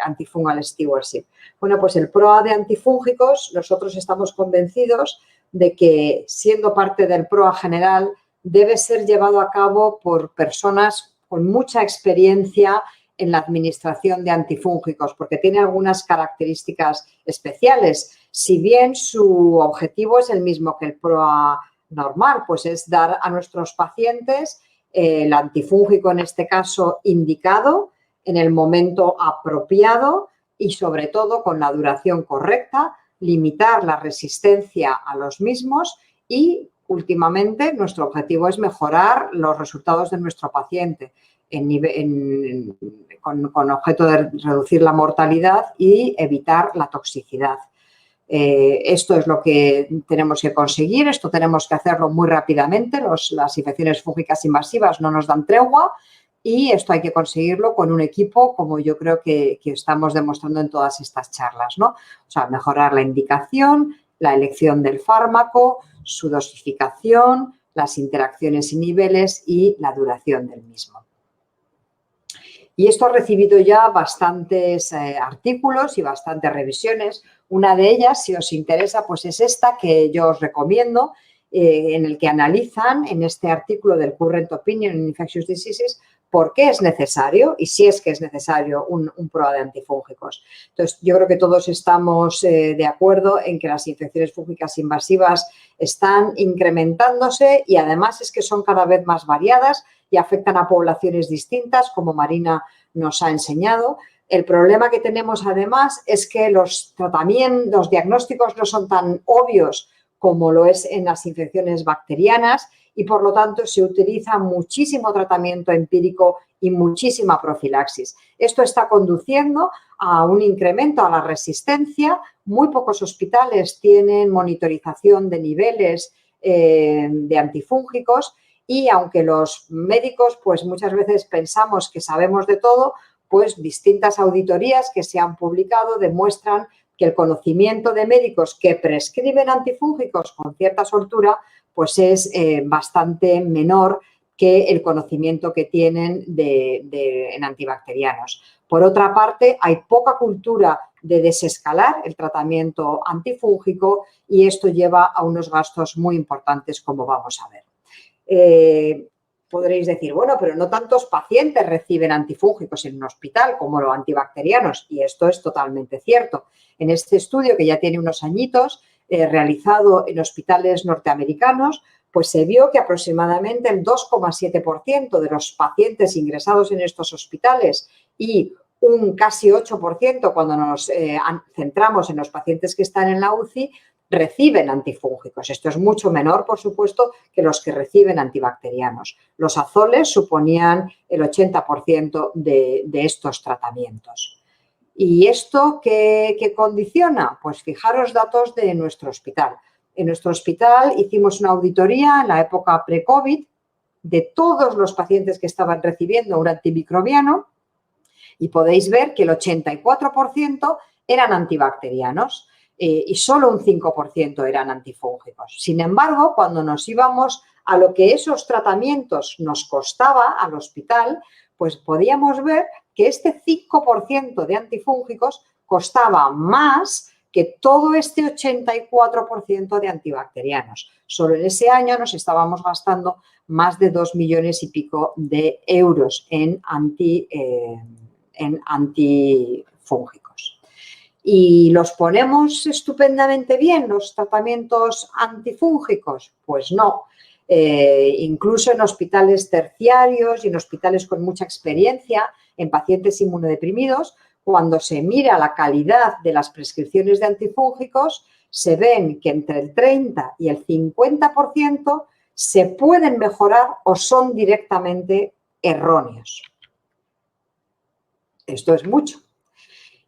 Speaker 1: Antifungal Stewardship? Bueno, pues el PROA de antifúngicos, nosotros estamos convencidos de que siendo parte del PROA general debe ser llevado a cabo por personas con mucha experiencia en la administración de antifúngicos, porque tiene algunas características especiales. Si bien su objetivo es el mismo que el PROA normal, pues es dar a nuestros pacientes el antifúngico, en este caso, indicado en el momento apropiado y, sobre todo, con la duración correcta, limitar la resistencia a los mismos y, últimamente, nuestro objetivo es mejorar los resultados de nuestro paciente con objeto de reducir la mortalidad y evitar la toxicidad. Esto es lo que tenemos que conseguir, esto tenemos que hacerlo muy rápidamente, las infecciones fúngicas invasivas no nos dan tregua y esto hay que conseguirlo con un equipo como yo creo que estamos demostrando en todas estas charlas, ¿no? O sea, mejorar la indicación, la elección del fármaco, su dosificación, las interacciones y niveles y la duración del mismo. Y esto ha recibido ya bastantes artículos y bastantes revisiones. Una de ellas, si os interesa, pues es esta que yo os recomiendo, en el que analizan en este artículo del Current Opinion in Infectious Diseases por qué es necesario y si es que es necesario un PROA de antifúngicos. Entonces, yo creo que todos estamos de acuerdo en que las infecciones fúngicas invasivas están incrementándose y además es que son cada vez más variadas y afectan a poblaciones distintas, como Marina nos ha enseñado. El problema que tenemos además es que los tratamientos, los diagnósticos no son tan obvios como lo es en las infecciones bacterianas y por lo tanto se utiliza muchísimo tratamiento empírico y muchísima profilaxis. Esto está conduciendo a un incremento a la resistencia. Muy pocos hospitales tienen monitorización de niveles de antifúngicos y aunque los médicos pues muchas veces pensamos que sabemos de todo, pues distintas auditorías que se han publicado demuestran que el conocimiento de médicos que prescriben antifúngicos con cierta soltura pues es bastante menor que el conocimiento que tienen en antibacterianos. Por otra parte, hay poca cultura de desescalar el tratamiento antifúngico y esto lleva a unos gastos muy importantes, como vamos a ver. Podréis decir, bueno, pero no tantos pacientes reciben antifúngicos en un hospital como los antibacterianos y esto es totalmente cierto. En este estudio, que ya tiene unos añitos, realizado en hospitales norteamericanos, pues se vio que aproximadamente el 2,7% de los pacientes ingresados en estos hospitales y un casi 8% cuando nos centramos en los pacientes que están en la UCI, reciben antifúngicos. Esto es mucho menor, por supuesto, que los que reciben antibacterianos. Los azoles suponían el 80% de estos tratamientos. ¿Y esto qué condiciona? Pues fijaros datos de nuestro hospital. En nuestro hospital hicimos una auditoría en la época pre-COVID de todos los pacientes que estaban recibiendo un antimicrobiano y podéis ver que el 84% eran antibacterianos y solo un 5% eran antifúngicos. Sin embargo, cuando nos íbamos a lo que esos tratamientos nos costaba al hospital, pues podíamos ver que este 5% de antifúngicos costaba más que todo este 84% de antibacterianos. Solo en ese año nos estábamos gastando más de 2 millones y pico de euros en antifúngicos. ¿Y los ponemos estupendamente bien los tratamientos antifúngicos? Pues no. Incluso en hospitales terciarios y en hospitales con mucha experiencia, en pacientes inmunodeprimidos, cuando se mira la calidad de las prescripciones de antifúngicos, se ven que entre el 30 y el 50% se pueden mejorar o son directamente erróneos. Esto es mucho.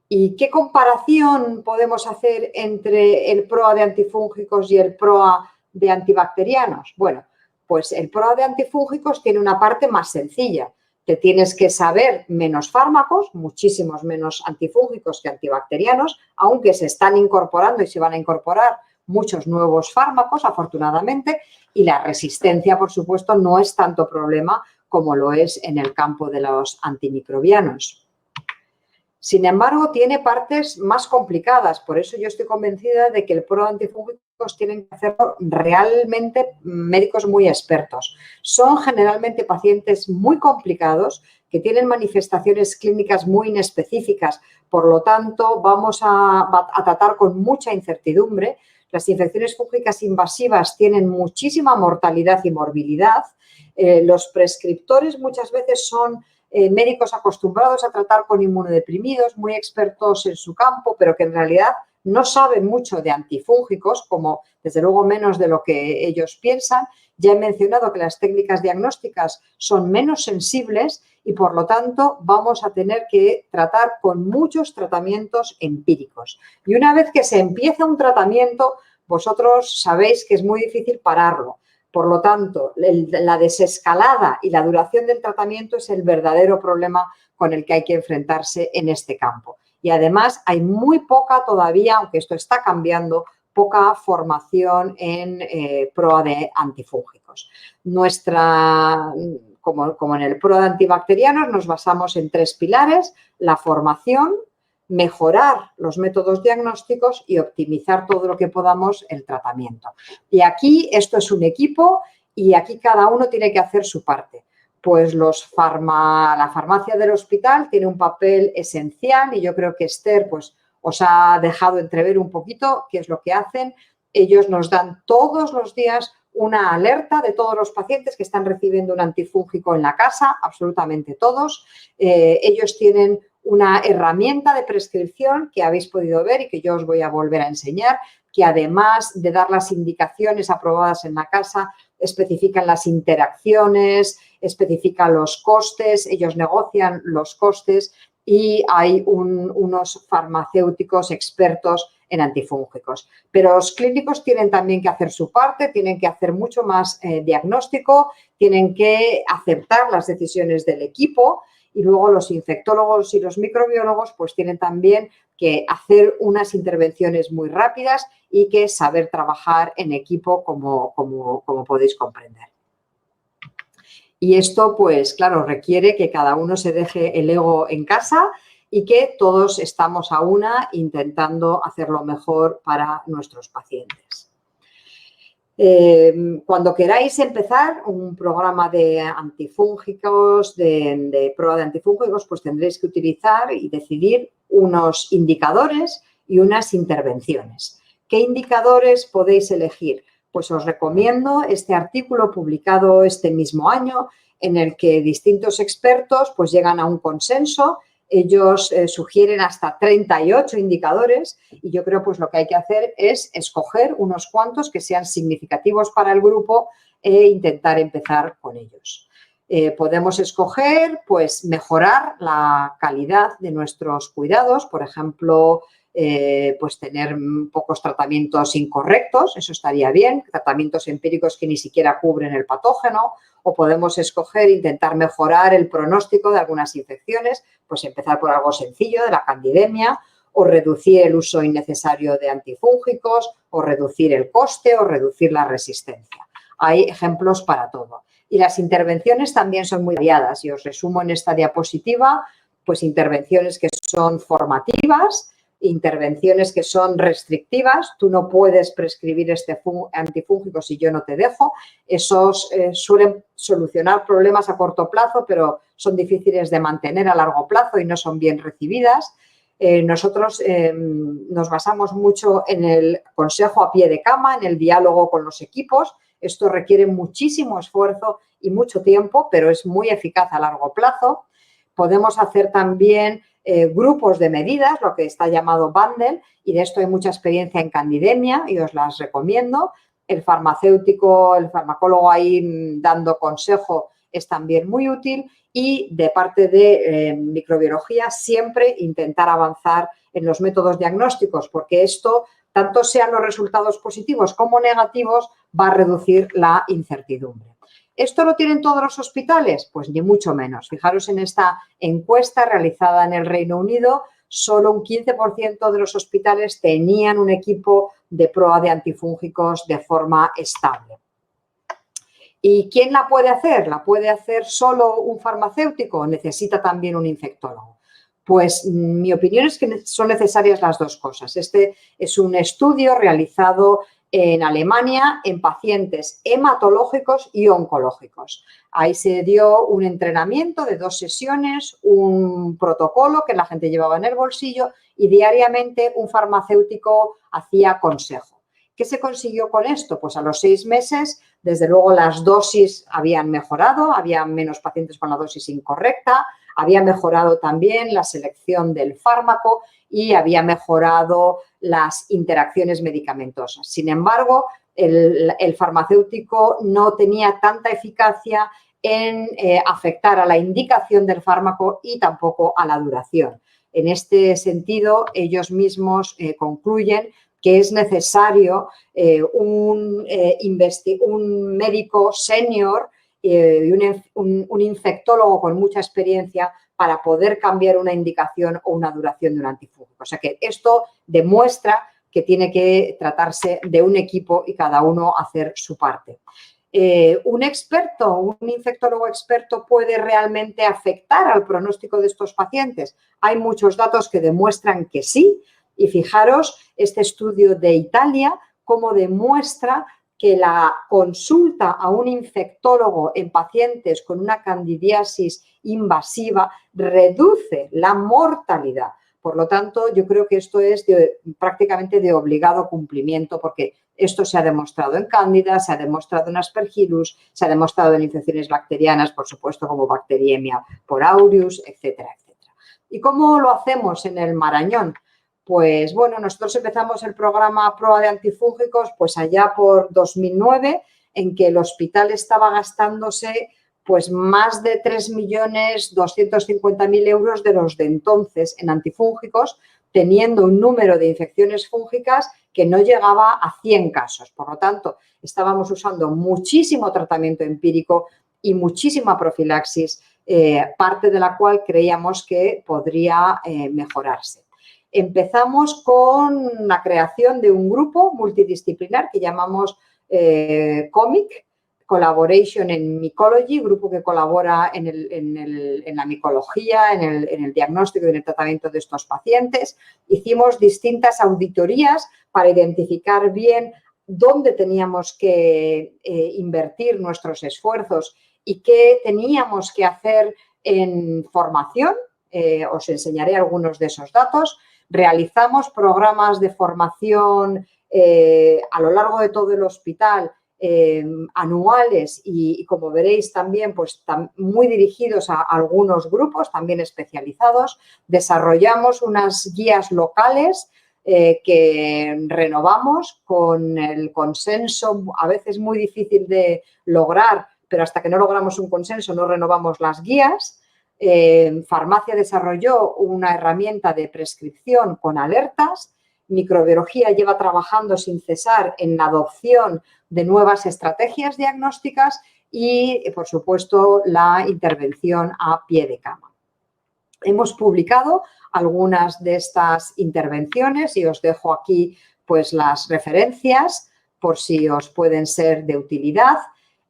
Speaker 1: ¿Y qué comparación podemos hacer entre el PROA de antifúngicos y el PROA de antibacterianos? Bueno, pues el PROA de antifúngicos tiene una parte más sencilla. Te tienes que saber menos fármacos, muchísimos menos antifúngicos que antibacterianos, aunque se están incorporando y se van a incorporar muchos nuevos fármacos, afortunadamente, y la resistencia, por supuesto, no es tanto problema como lo es en el campo de los antimicrobianos. Sin embargo, tiene partes más complicadas, por eso yo estoy convencida de que el PROA de antifúngicos tienen que hacerlo realmente médicos muy expertos. Son generalmente pacientes muy complicados que tienen manifestaciones clínicas muy inespecíficas, por lo tanto vamos a tratar con mucha incertidumbre. Las infecciones fúngicas invasivas tienen muchísima mortalidad y morbilidad. Los prescriptores muchas veces son médicos acostumbrados a tratar con inmunodeprimidos, muy expertos en su campo, pero que en realidad no saben mucho de antifúngicos, como desde luego menos de lo que ellos piensan. Ya he mencionado que las técnicas diagnósticas son menos sensibles y, por lo tanto, vamos a tener que tratar con muchos tratamientos empíricos. Y una vez que se empieza un tratamiento, vosotros sabéis que es muy difícil pararlo. Por lo tanto, la desescalada y la duración del tratamiento es el verdadero problema con el que hay que enfrentarse en este campo. Y además hay muy poca todavía, aunque esto está cambiando, poca formación en PROA de antifúngicos. Como en el PROA de antibacterianos, nos basamos en 3 pilares: la formación, mejorar los métodos diagnósticos y optimizar todo lo que podamos el tratamiento. Y aquí esto es un equipo y aquí cada uno tiene que hacer su parte. Pues la farmacia del hospital tiene un papel esencial y yo creo que Esther pues, os ha dejado entrever un poquito qué es lo que hacen. Ellos nos dan todos los días una alerta de todos los pacientes que están recibiendo un antifúngico en la casa, absolutamente todos. Ellos tienen una herramienta de prescripción que habéis podido ver y que yo os voy a volver a enseñar, que además de dar las indicaciones aprobadas en la casa, especifican las interacciones, especifican los costes, ellos negocian los costes y hay unos farmacéuticos expertos en antifúngicos. Pero los clínicos tienen también que hacer su parte, tienen que hacer mucho más diagnóstico, tienen que aceptar las decisiones del equipo. Y luego los infectólogos y los microbiólogos pues tienen también que hacer unas intervenciones muy rápidas y que saber trabajar en equipo como podéis comprender. Y esto pues claro requiere que cada uno se deje el ego en casa y que todos estamos a una intentando hacerlo mejor para nuestros pacientes. Cuando queráis empezar un programa de antifúngicos, de prueba de antifúngicos, pues tendréis que utilizar y decidir unos indicadores y unas intervenciones ¿Qué indicadores podéis elegir? Pues os recomiendo este artículo publicado este mismo año en el que distintos expertos pues llegan a un consenso. Ellos sugieren hasta 38 indicadores y yo creo pues lo que hay que hacer es escoger unos cuantos que sean significativos para el grupo e intentar empezar con ellos. Podemos escoger pues mejorar la calidad de nuestros cuidados, por ejemplo, pues tener pocos tratamientos incorrectos, eso estaría bien, tratamientos empíricos que ni siquiera cubren el patógeno, o podemos escoger intentar mejorar el pronóstico de algunas infecciones, pues empezar por algo sencillo, de la candidemia, o reducir el uso innecesario de antifúngicos, o reducir el coste, o reducir la resistencia. Hay ejemplos para todo. Y las intervenciones también son muy variadas y os resumo en esta diapositiva, pues intervenciones que son formativas, intervenciones que son restrictivas, tú no puedes prescribir este antifúngico si yo no te dejo, esos suelen solucionar problemas a corto plazo, pero son difíciles de mantener a largo plazo y no son bien recibidas. Nosotros nos basamos mucho en el consejo a pie de cama, en el diálogo con los equipos. Esto requiere muchísimo esfuerzo y mucho tiempo, pero es muy eficaz a largo plazo. Podemos hacer también grupos de medidas, lo que está llamado bundle, y de esto hay mucha experiencia en candidemia y os las recomiendo. El farmacéutico, el farmacólogo ahí dando consejo es también muy útil y de parte de microbiología siempre intentar avanzar en los métodos diagnósticos porque esto, tanto sean los resultados positivos como negativos, va a reducir la incertidumbre. ¿Esto lo tienen todos los hospitales? Pues ni mucho menos. Fijaros en esta encuesta realizada en el Reino Unido, solo un 15% de los hospitales tenían un equipo de prueba de antifúngicos de forma estable. ¿Y quién la puede hacer? ¿La puede hacer solo un farmacéutico? ¿Necesita también un infectólogo? Pues mi opinión es que son necesarias las dos cosas. Este es un estudio realizado en Alemania en pacientes hematológicos y oncológicos. Ahí se dio un entrenamiento de 2 sesiones, un protocolo que la gente llevaba en el bolsillo y diariamente un farmacéutico hacía consejo. ¿Qué se consiguió con esto? Pues a los 6 meses, desde luego las dosis habían mejorado, había menos pacientes con la dosis incorrecta, había mejorado también la selección del fármaco y había mejorado las interacciones medicamentosas. Sin embargo, el farmacéutico no tenía tanta eficacia en afectar a la indicación del fármaco y tampoco a la duración. En este sentido, ellos mismos concluyen que es necesario un médico senior y un infectólogo con mucha experiencia para poder cambiar una indicación o una duración de un antifúngico. O sea que esto demuestra que tiene que tratarse de un equipo y cada uno hacer su parte. ¿Un experto, un infectólogo experto puede realmente afectar al pronóstico de estos pacientes? Hay muchos datos que demuestran que sí. Y fijaros este estudio de Italia, cómo demuestra que la consulta a un infectólogo en pacientes con una candidiasis invasiva reduce la mortalidad. Por lo tanto, yo creo que esto es prácticamente de obligado cumplimiento porque esto se ha demostrado en cándida, se ha demostrado en aspergillus, se ha demostrado en infecciones bacterianas, por supuesto, como Bacteriemia por aureus, etcétera, etcétera. ¿Y cómo lo hacemos en el Marañón? Pues bueno, nosotros empezamos el programa Prueba de Antifúngicos pues allá por 2009, en que el hospital estaba gastándose pues más de 3.250.000 euros de los de entonces en antifúngicos, teniendo un número de infecciones fúngicas que no llegaba a 100 casos. Por lo tanto, estábamos usando muchísimo tratamiento empírico y muchísima profilaxis, parte de la cual creíamos que podría mejorarse. Empezamos con la creación de un grupo multidisciplinar que llamamos COMIC, Collaboration in Mycology, grupo que colabora en la micología, en el diagnóstico y en el tratamiento de estos pacientes. Hicimos distintas auditorías para identificar bien dónde teníamos que invertir nuestros esfuerzos y qué teníamos que hacer en formación. Os enseñaré algunos de esos datos. Realizamos programas de formación a lo largo de todo el hospital, anuales y como veréis también pues muy dirigidos a algunos grupos también especializados. Desarrollamos unas guías locales que renovamos con el consenso, a veces muy difícil de lograr, pero hasta que no logramos un consenso no renovamos las guías. Farmacia desarrolló una herramienta de prescripción con alertas. Microbiología lleva trabajando sin cesar en la adopción de nuevas estrategias diagnósticas y, por supuesto, la intervención a pie de cama. Hemos publicado algunas de estas intervenciones y os dejo aquí pues, las referencias por si os pueden ser de utilidad.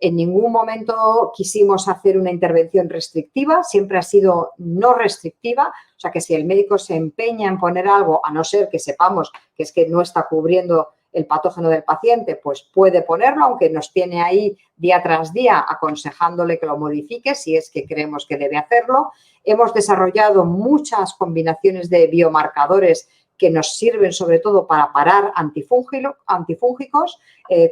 Speaker 1: En ningún momento quisimos hacer una intervención restrictiva, siempre ha sido no restrictiva, o sea que si el médico se empeña en poner algo, a no ser que sepamos que es que no está cubriendo el patógeno del paciente, pues puede ponerlo, aunque nos tiene ahí día tras día aconsejándole que lo modifique si es que creemos que debe hacerlo. Hemos desarrollado muchas combinaciones de biomarcadores que nos sirven sobre todo para parar antifúngicos.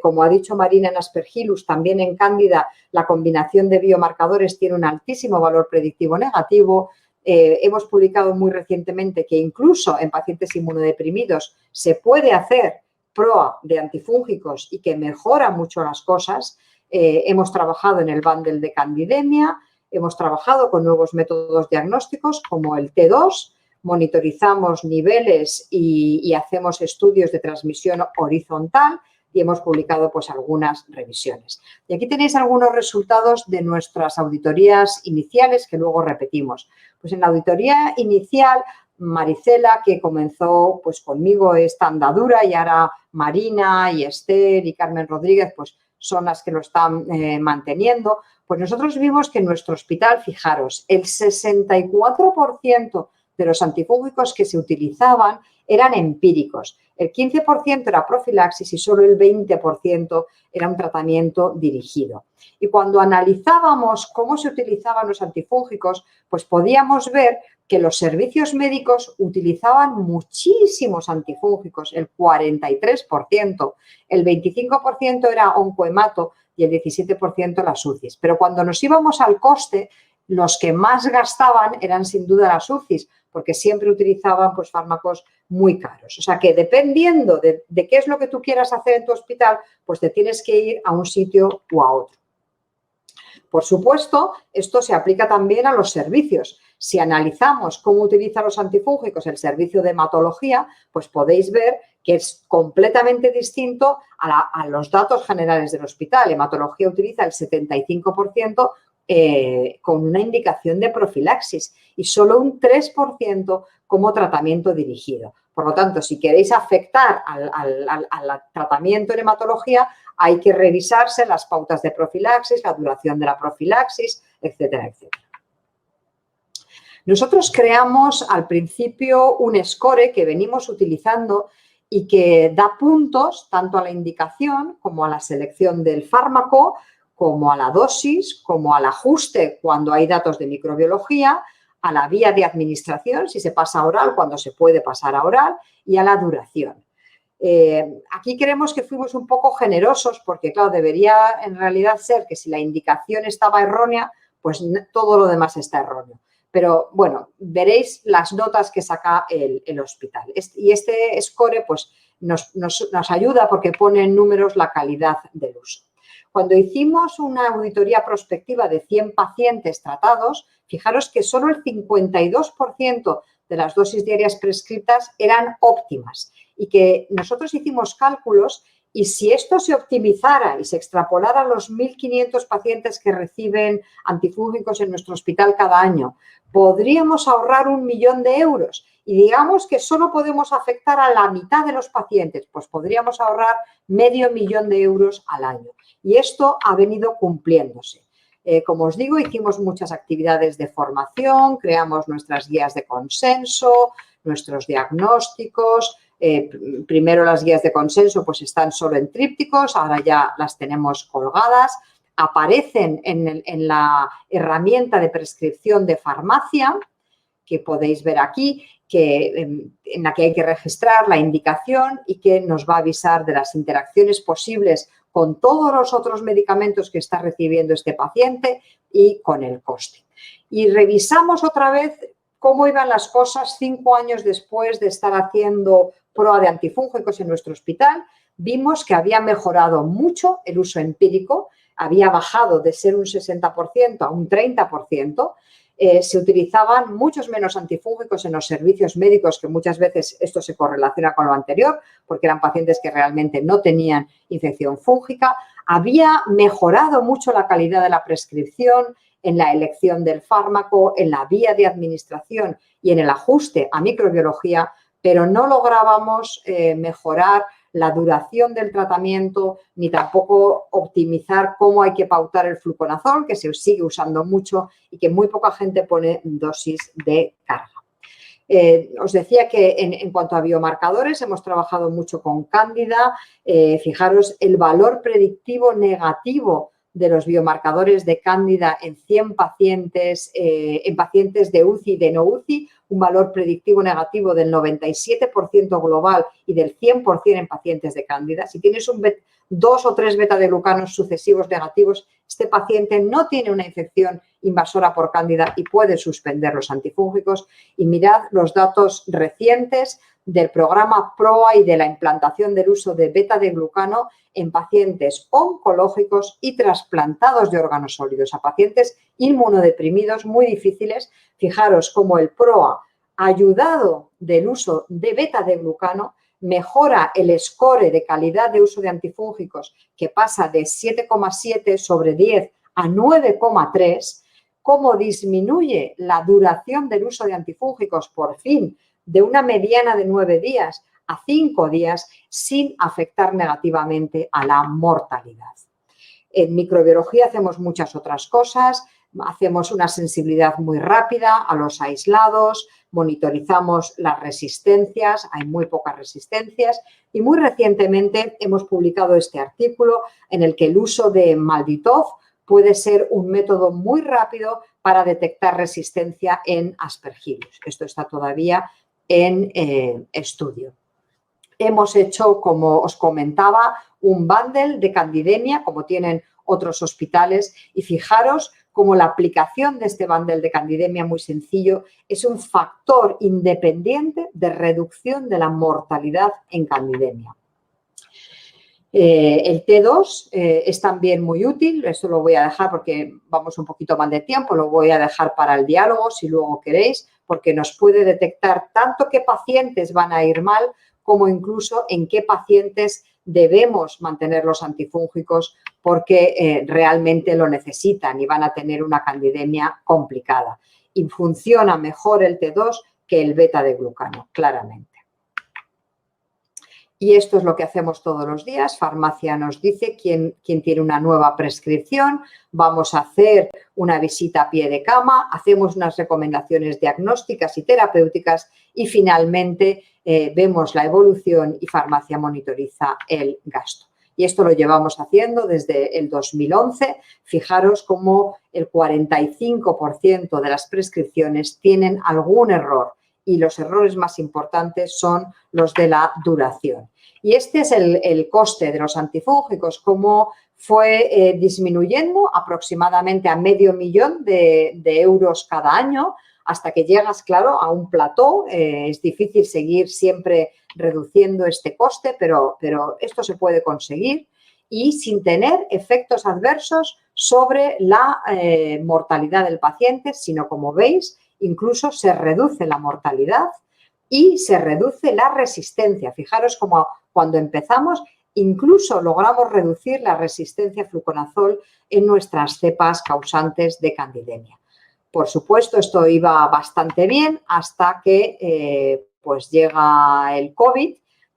Speaker 1: Como ha dicho Marina en Aspergillus, también en Cándida la combinación de biomarcadores tiene un altísimo valor predictivo negativo. Hemos publicado muy recientemente que incluso en pacientes inmunodeprimidos se puede hacer proa de antifúngicos y que mejora mucho las cosas. Hemos trabajado en el bundle de candidemia, hemos trabajado con nuevos métodos diagnósticos como el T2, monitorizamos niveles y hacemos estudios de transmisión horizontal y hemos publicado pues algunas revisiones. Y aquí tenéis algunos resultados de nuestras auditorías iniciales que luego repetimos. Pues en la auditoría inicial, Maricela, que comenzó pues conmigo esta andadura y ahora Marina y Esther y Carmen Rodríguez pues son las que lo están manteniendo, pues nosotros vimos que en nuestro hospital, fijaros, el 64% de los antifúngicos que se utilizaban eran empíricos. El 15% era profilaxis y solo el 20% era un tratamiento dirigido. Y cuando analizábamos cómo se utilizaban los antifúngicos, pues podíamos ver que los servicios médicos utilizaban muchísimos antifúngicos, el 43%, el 25% era oncohemato y el 17% las UCIs. Pero cuando nos íbamos al coste, los que más gastaban eran sin duda las UCIs, porque siempre utilizaban pues, fármacos muy caros. O sea que dependiendo de qué es lo que tú quieras hacer en tu hospital, pues te tienes que ir a un sitio u a otro. Por supuesto, esto se aplica también a los servicios. Si analizamos cómo utiliza los antifúngicos el servicio de hematología, pues podéis ver que es completamente distinto a los datos generales del hospital. Hematología utiliza el 75% con una indicación de profilaxis y solo un 3% como tratamiento dirigido. Por lo tanto, si queréis afectar al tratamiento en hematología, hay que revisarse las pautas de profilaxis, la duración de la profilaxis, etcétera, etcétera. Nosotros creamos al principio un score que venimos utilizando y que da puntos tanto a la indicación como a la selección del fármaco, como a la dosis, como al ajuste cuando hay datos de microbiología, a la vía de administración, si se pasa a oral, cuando se puede pasar a oral, y a la duración. Aquí creemos que fuimos un poco generosos porque, claro, debería en realidad ser que si la indicación estaba errónea, pues todo lo demás está erróneo. Pero, bueno, veréis las notas que saca el hospital. Y este score pues, nos ayuda porque pone en números la calidad del uso. Cuando hicimos una auditoría prospectiva de 100 pacientes tratados, fijaros que solo el 52% de las dosis diarias prescritas eran óptimas y que nosotros hicimos cálculos y si esto se optimizara y se extrapolara a los 1.500 pacientes que reciben antifúngicos en nuestro hospital cada año, podríamos ahorrar 1 millón de euros. Y digamos que solo podemos afectar a la mitad de los pacientes, pues podríamos ahorrar medio millón de euros al año. Y esto ha venido cumpliéndose. Como os digo, hicimos muchas actividades de formación, creamos nuestras guías de consenso, nuestros diagnósticos. Primero las guías de consenso pues están solo en trípticos, ahora ya las tenemos colgadas. Aparecen en la herramienta de prescripción de farmacia, que podéis ver aquí, en la que hay que registrar la indicación y que nos va a avisar de las interacciones posibles con todos los otros medicamentos que está recibiendo este paciente y con el coste. Y revisamos otra vez cómo iban las cosas 5 años después de estar haciendo prueba de antifúngicos en nuestro hospital. Vimos que había mejorado mucho el uso empírico, había bajado de ser un 60% a un 30%. Se utilizaban muchos menos antifúngicos en los servicios médicos, que muchas veces esto se correlaciona con lo anterior, porque eran pacientes que realmente no tenían infección fúngica. Había mejorado mucho la calidad de la prescripción, en la elección del fármaco, en la vía de administración y en el ajuste a microbiología, pero no lográbamos mejorar la duración del tratamiento ni tampoco optimizar cómo hay que pautar el fluconazol, que se sigue usando mucho y que muy poca gente pone dosis de carga. Os decía que en cuanto a biomarcadores hemos trabajado mucho con Cándida. Fijaros el valor predictivo negativo de los biomarcadores de Cándida en 100 pacientes, en pacientes de UCI y de no UCI, un valor predictivo negativo del 97% global y del 100% en pacientes de Cándida. Si tienes 2 o 3 beta-glucanos sucesivos negativos, este paciente no tiene una infección invasora por Cándida y puede suspender los antifúngicos. Y mirad los datos recientes del programa PROA y de la implantación del uso de beta-glucano en pacientes oncológicos y trasplantados de órganos sólidos, a pacientes inmunodeprimidos muy difíciles. Fijaros cómo el PROA, ayudado del uso de beta-glucano, mejora el score de calidad de uso de antifúngicos, que pasa de 7,7 sobre 10 a 9,3, cómo disminuye la duración del uso de antifúngicos, por fin, de una mediana de 9 días a 5 días, sin afectar negativamente a la mortalidad. En microbiología hacemos muchas otras cosas, hacemos una sensibilidad muy rápida a los aislados, monitorizamos las resistencias, hay muy pocas resistencias y muy recientemente hemos publicado este artículo en el que el uso de Malditov puede ser un método muy rápido para detectar resistencia en Aspergillus. Esto está todavía en estudio. Hemos hecho, como os comentaba, un bundle de Candidemia, como tienen otros hospitales, y fijaros cómo la aplicación de este bundle de Candidemia, muy sencillo, es un factor independiente de reducción de la mortalidad en Candidemia. El T2 es también muy útil, esto lo voy a dejar porque vamos un poquito mal de tiempo, lo voy a dejar para el diálogo si luego queréis, porque nos puede detectar tanto qué pacientes van a ir mal como incluso en qué pacientes debemos mantener los antifúngicos porque realmente lo necesitan y van a tener una candidemia complicada. Y funciona mejor el T2 que el beta-glucano, claramente. Y esto es lo que hacemos todos los días. Farmacia nos dice quién tiene una nueva prescripción. Vamos a hacer una visita a pie de cama, hacemos unas recomendaciones diagnósticas y terapéuticas y finalmente vemos la evolución y farmacia monitoriza el gasto. Y esto lo llevamos haciendo desde el 2011. Fijaros cómo el 45% de las prescripciones tienen algún error. Y los errores más importantes son los de la duración. Y este es el coste de los antifúngicos, cómo fue disminuyendo aproximadamente a $500.000 de euros cada año, hasta que llegas, claro, a un plató. Es difícil seguir siempre reduciendo este coste, pero esto se puede conseguir y sin tener efectos adversos sobre la mortalidad del paciente, sino, como veis, incluso se reduce la mortalidad y se reduce la resistencia. Fijaros cómo cuando empezamos incluso logramos reducir la resistencia a fluconazol en nuestras cepas causantes de candidemia. Por supuesto, esto iba bastante bien hasta que pues llega el COVID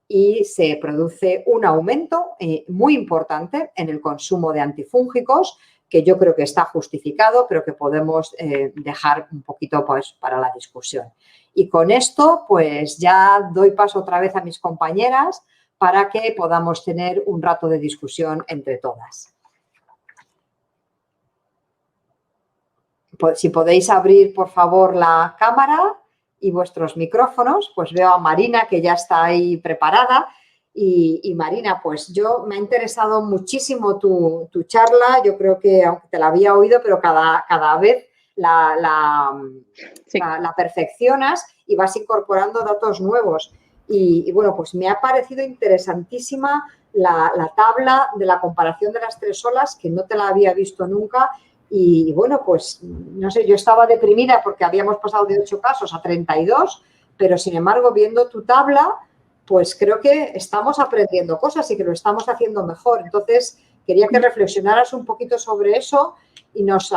Speaker 1: y se produce un aumento muy importante en el consumo de antifúngicos, que yo creo que está justificado, pero que podemos dejar un poquito pues, para la discusión. Y con esto, pues ya doy paso otra vez a mis compañeras para que podamos tener un rato de discusión entre todas. Si podéis abrir, por favor, la cámara y vuestros micrófonos. Pues veo a Marina, que ya está ahí preparada. Y Marina, pues me ha interesado muchísimo tu charla. Yo creo que, aunque te la había oído, pero cada vez la perfeccionas y vas incorporando datos nuevos. Y bueno, pues me ha parecido interesantísima la tabla de la comparación de las 3 olas, que no te la había visto nunca. Y bueno, pues no sé, yo estaba deprimida porque habíamos pasado de 8 casos a 32, pero sin embargo, viendo tu tabla, pues creo que estamos aprendiendo cosas y que lo estamos haciendo mejor. Entonces, quería que reflexionaras un poquito sobre eso y nos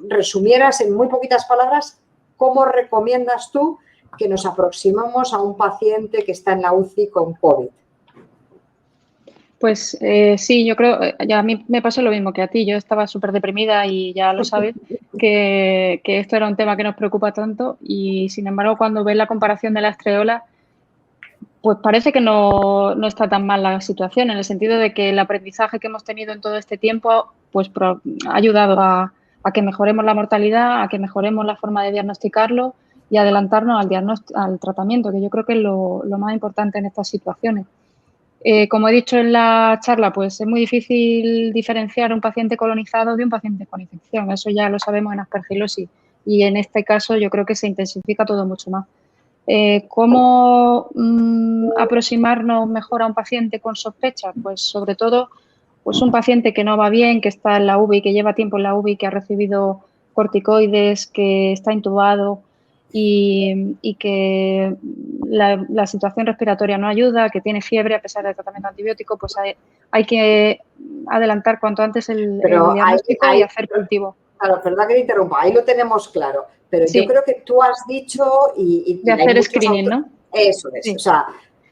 Speaker 1: resumieras en muy poquitas palabras cómo recomiendas tú que nos aproximemos a un paciente que está en la UCI con COVID.
Speaker 4: Pues sí, yo creo, ya a mí me pasó lo mismo que a ti. Yo estaba súper deprimida y ya lo sabes, que esto era un tema que nos preocupa tanto y, sin embargo, cuando ves la comparación de las 3 olas, pues parece que no está tan mal la situación, en el sentido de que el aprendizaje que hemos tenido en todo este tiempo pues ha ayudado a que mejoremos la mortalidad, a que mejoremos la forma de diagnosticarlo y adelantarnos al tratamiento, que yo creo que es lo más importante en estas situaciones. Como he dicho en la charla, pues es muy difícil diferenciar un paciente colonizado de un paciente con infección. Eso ya lo sabemos en aspergilosis y en este caso yo creo que se intensifica todo mucho más. ¿Cómo aproximarnos mejor a un paciente con sospecha? Pues sobre todo pues un paciente que no va bien, que está en la UVI, que lleva tiempo en la UVI, que ha recibido corticoides, que está intubado y que la situación respiratoria no ayuda, que tiene fiebre a pesar del tratamiento antibiótico, pues hay que adelantar cuanto antes el diagnóstico y hacer cultivo.
Speaker 1: Claro, perdón que te interrumpa, ahí lo tenemos claro, pero sí. Yo creo que tú has dicho
Speaker 4: de hacer screening, ¿no?
Speaker 1: Eso es, sí. O sea,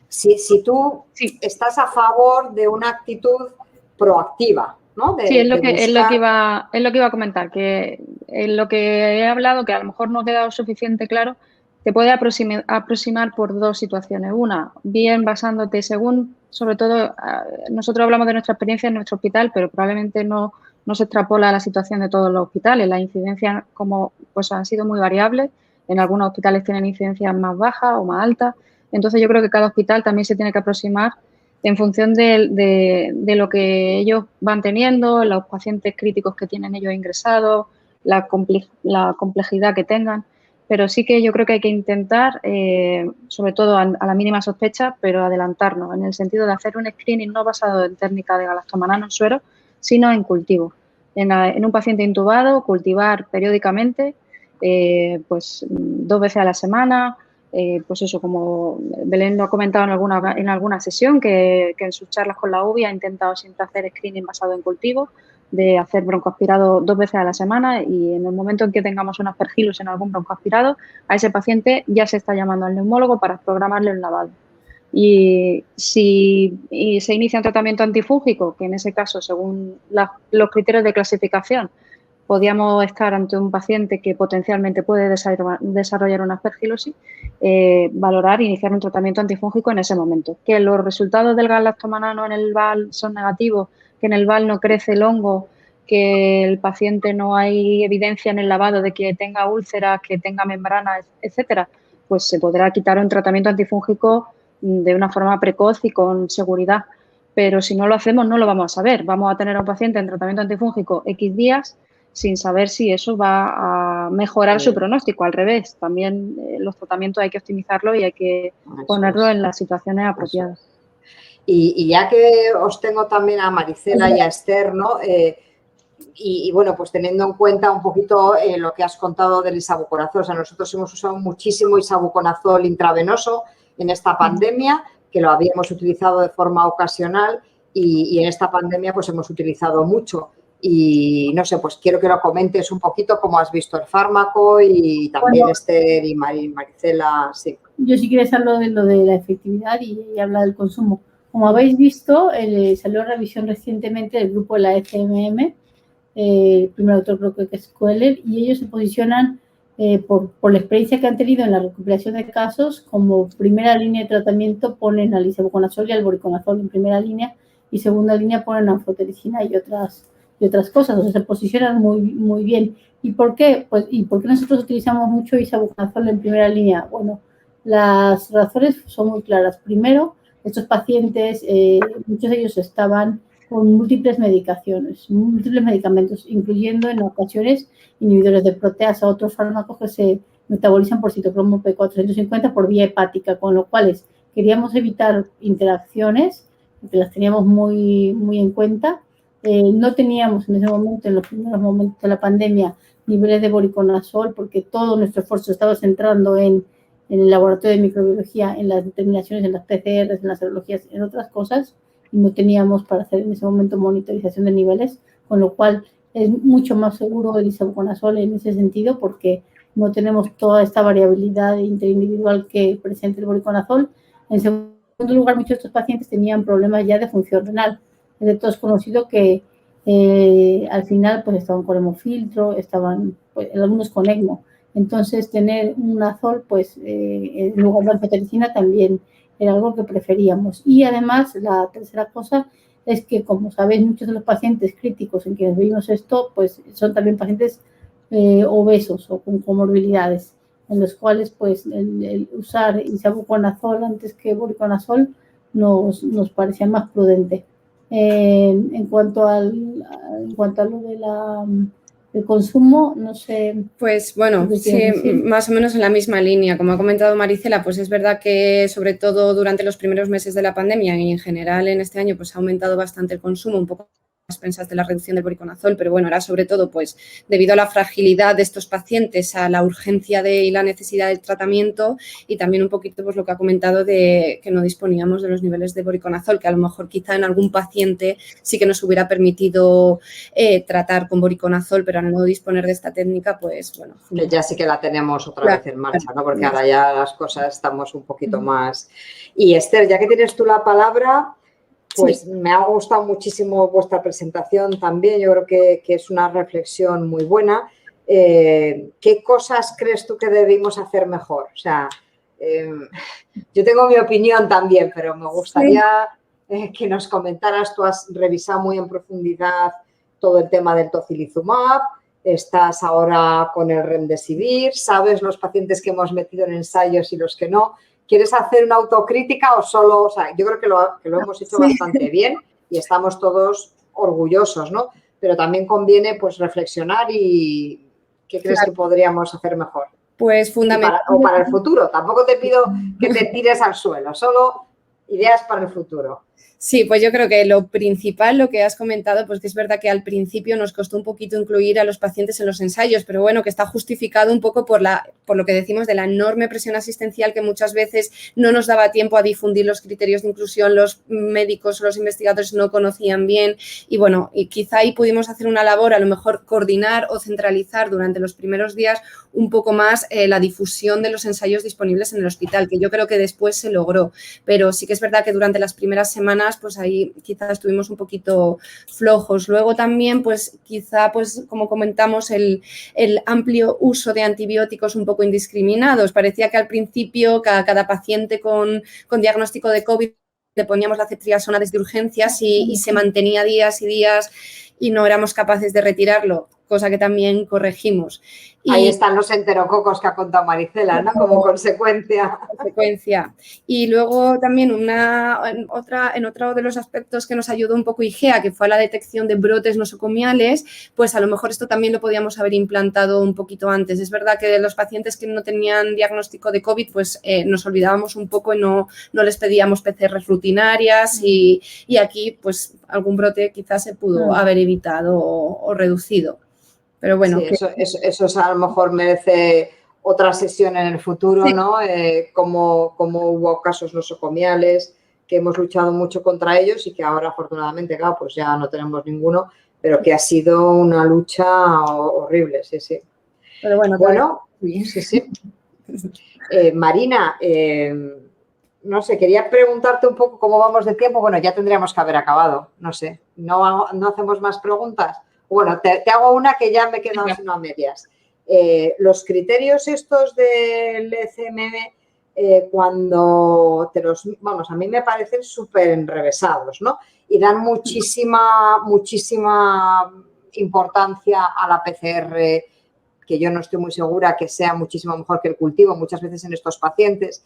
Speaker 1: si tú estás a favor de una actitud proactiva, ¿no?
Speaker 4: Sí, es lo que iba a comentar, que en lo que he hablado, que a lo mejor no ha quedado suficiente claro, te puede aproximar por 2 situaciones. Una, bien basándote según, sobre todo, nosotros hablamos de nuestra experiencia en nuestro hospital, pero probablemente no se extrapola a la situación de todos los hospitales. Las incidencias pues han sido muy variables. En algunos hospitales tienen incidencias más bajas o más altas. Entonces, yo creo que cada hospital también se tiene que aproximar en función de lo que ellos van teniendo, los pacientes críticos que tienen ellos ingresados, la complejidad que tengan. Pero sí que yo creo que hay que intentar, sobre todo a la mínima sospecha, pero adelantarnos, en el sentido de hacer un screening no basado en técnica de Galactomannan en suero, sino en cultivo. En un paciente intubado, cultivar periódicamente, pues 2 veces a la semana. Pues eso, como Belén lo ha comentado en alguna sesión, que en sus charlas con la UBI ha intentado siempre hacer screening basado en cultivo, de hacer broncoaspirado 2 veces a la semana, y en el momento en que tengamos un aspergillus en algún broncoaspirado, a ese paciente ya se está llamando al neumólogo para programarle el lavado. Y si se inicia un tratamiento antifúngico, que en ese caso, según los criterios de clasificación, podíamos estar ante un paciente que potencialmente puede desarrollar una aspergilosis, valorar iniciar un tratamiento antifúngico en ese momento. Que los resultados del galactomanano en el VAL son negativos, que en el VAL no crece el hongo, que el paciente no hay evidencia en el lavado de que tenga úlceras, que tenga membranas, etcétera, pues se podrá quitar un tratamiento antifúngico de una forma precoz y con seguridad. Pero si no lo hacemos, no lo vamos a saber. Vamos a tener a un paciente en tratamiento antifúngico X días sin saber si eso va a mejorar su pronóstico. Al revés, también los tratamientos hay que optimizarlo y hay que ponerlo en las situaciones apropiadas.
Speaker 1: Y ya que os tengo también a Maricela y a Esther, ¿no? Y bueno, pues teniendo en cuenta un poquito lo que has contado del isavuconazol, o sea, nosotros hemos usado muchísimo isavuconazol intravenoso en esta pandemia, que lo habíamos utilizado de forma ocasional y en esta pandemia pues hemos utilizado mucho. Y no sé, pues quiero que lo comentes un poquito cómo has visto el fármaco y también Esther y Maricela, sí.
Speaker 2: Yo si quieres hablo de lo de la efectividad y habla del consumo. Como habéis visto, salió revisión recientemente del grupo de la FMM, el primer autor creo que es Coeller, y ellos se posicionan por la experiencia que han tenido en la recuperación de casos, como primera línea de tratamiento ponen al isavuconazol y al voriconazol en primera línea, y segunda línea ponen anfotericina y y otras cosas, o sea, se posicionan muy bien. ¿Y por qué? Pues, ¿y por qué nosotros utilizamos mucho isavuconazol en primera línea? Bueno, las razones son muy claras. Primero, estos pacientes, muchos de ellos estaban con múltiples medicaciones, múltiples medicamentos, incluyendo en ocasiones inhibidores de proteasa, otros fármacos que se metabolizan por citocromo P450 por vía hepática, con lo cual queríamos evitar interacciones, que las teníamos muy en cuenta. No teníamos en ese momento, en los primeros momentos de la pandemia, niveles de voriconazol, porque todo nuestro esfuerzo estaba centrando en el laboratorio de microbiología, en las determinaciones, en las PCRs, en las serologías, en otras cosas, y no teníamos para hacer en ese momento monitorización de niveles, con lo cual es mucho más seguro el isavuconazol en ese sentido, porque no tenemos toda esta variabilidad interindividual que presenta el voriconazol. En segundo lugar, muchos de estos pacientes tenían problemas ya de función renal. Es de todos conocido que al final pues estaban con hemofiltro, estaban pues, algunos con ECMO. Entonces, tener un azol, pues, en lugar de anfotericina también era algo que preferíamos. Y además, la tercera cosa es que, como sabéis, muchos de los pacientes críticos en quienes vimos esto, pues, son también pacientes obesos o con comorbilidades, en los cuales, pues, el usar isavuconazol antes que voriconazol nos parecía más prudente. En cuanto a lo de el consumo, no sé.
Speaker 3: Pues bueno, sí, más o menos en la misma línea. Como ha comentado Maricela, pues es verdad que sobre todo durante los primeros meses de la pandemia y en general en este año pues ha aumentado bastante el consumo, un poco a expensas de la reducción del voriconazol, pero bueno, era sobre todo pues debido a la fragilidad de estos pacientes, a la urgencia y la necesidad del tratamiento y también un poquito pues lo que ha comentado de que no disponíamos de los niveles de voriconazol, que a lo mejor quizá en algún paciente sí que nos hubiera permitido tratar con voriconazol, pero al no disponer de esta técnica, pues bueno.
Speaker 1: Ya sí que la tenemos otra vez en marcha, ¿no? Porque ahora ya las cosas estamos un poquito más. Y Esther, ya que tienes tú la palabra, pues sí, me ha gustado muchísimo vuestra presentación también. Yo creo que es una reflexión muy buena. ¿Qué cosas crees tú que debimos hacer mejor? O sea, yo tengo mi opinión también, pero me gustaría que nos comentaras. Tú has revisado muy en profundidad todo el tema del tocilizumab, estás ahora con el remdesivir, sabes los pacientes que hemos metido en ensayos y los que no. ¿Quieres hacer una autocrítica o solo...? O sea, yo creo que lo hemos hecho bastante bien y estamos todos orgullosos, ¿no? Pero también conviene, pues, reflexionar y ¿qué crees que podríamos hacer mejor?
Speaker 3: Pues fundamentalmente...
Speaker 1: O para el futuro. Tampoco te pido que te tires al suelo, solo ideas para el futuro.
Speaker 3: Sí, pues yo creo que lo principal, lo que has comentado, pues que es verdad que al principio nos costó un poquito incluir a los pacientes en los ensayos, pero bueno, que está justificado un poco por lo que decimos de la enorme presión asistencial que muchas veces no nos daba tiempo a difundir los criterios de inclusión, los médicos o los investigadores no conocían bien y bueno, y quizá ahí pudimos hacer una labor, a lo mejor coordinar o centralizar durante los primeros días un poco más la difusión de los ensayos disponibles en el hospital, que yo creo que después se logró, pero sí que es verdad que durante las primeras semanas pues ahí quizás estuvimos un poquito flojos. Luego también, pues quizá, pues como comentamos, el amplio uso de antibióticos un poco indiscriminados. Parecía que al principio cada paciente con diagnóstico de COVID le poníamos la ceftriaxona desde urgencias y se mantenía días y días y no éramos capaces de retirarlo, cosa que también corregimos.
Speaker 1: Ahí están los enterococos que ha contado Maricela, ¿no? Como consecuencia.
Speaker 3: Y luego también en otro de los aspectos que nos ayudó un poco IGEA, que fue la detección de brotes nosocomiales, pues a lo mejor esto también lo podíamos haber implantado un poquito antes. Es verdad que de los pacientes que no tenían diagnóstico de COVID, pues nos olvidábamos un poco y no les pedíamos PCRs rutinarias y aquí pues algún brote quizás se pudo haber evitado o reducido. Pero bueno.
Speaker 1: Sí, eso a lo mejor merece otra sesión en el futuro, sí, ¿no? Como hubo casos nosocomiales, que hemos luchado mucho contra ellos y que ahora, afortunadamente, claro, pues ya no tenemos ninguno, pero que ha sido una lucha horrible, sí, sí.
Speaker 3: Pero bueno,
Speaker 1: sí. Marina, no sé, quería preguntarte un poco cómo vamos de tiempo. Bueno, ya tendríamos que haber acabado, no sé. ¿No hacemos más preguntas? Bueno, te hago una que ya me he quedado a medias. Los criterios estos del ECMM, cuando a mí me parecen súper enrevesados, ¿no? Y dan muchísima importancia a la PCR, que yo no estoy muy segura que sea muchísimo mejor que el cultivo muchas veces en estos pacientes,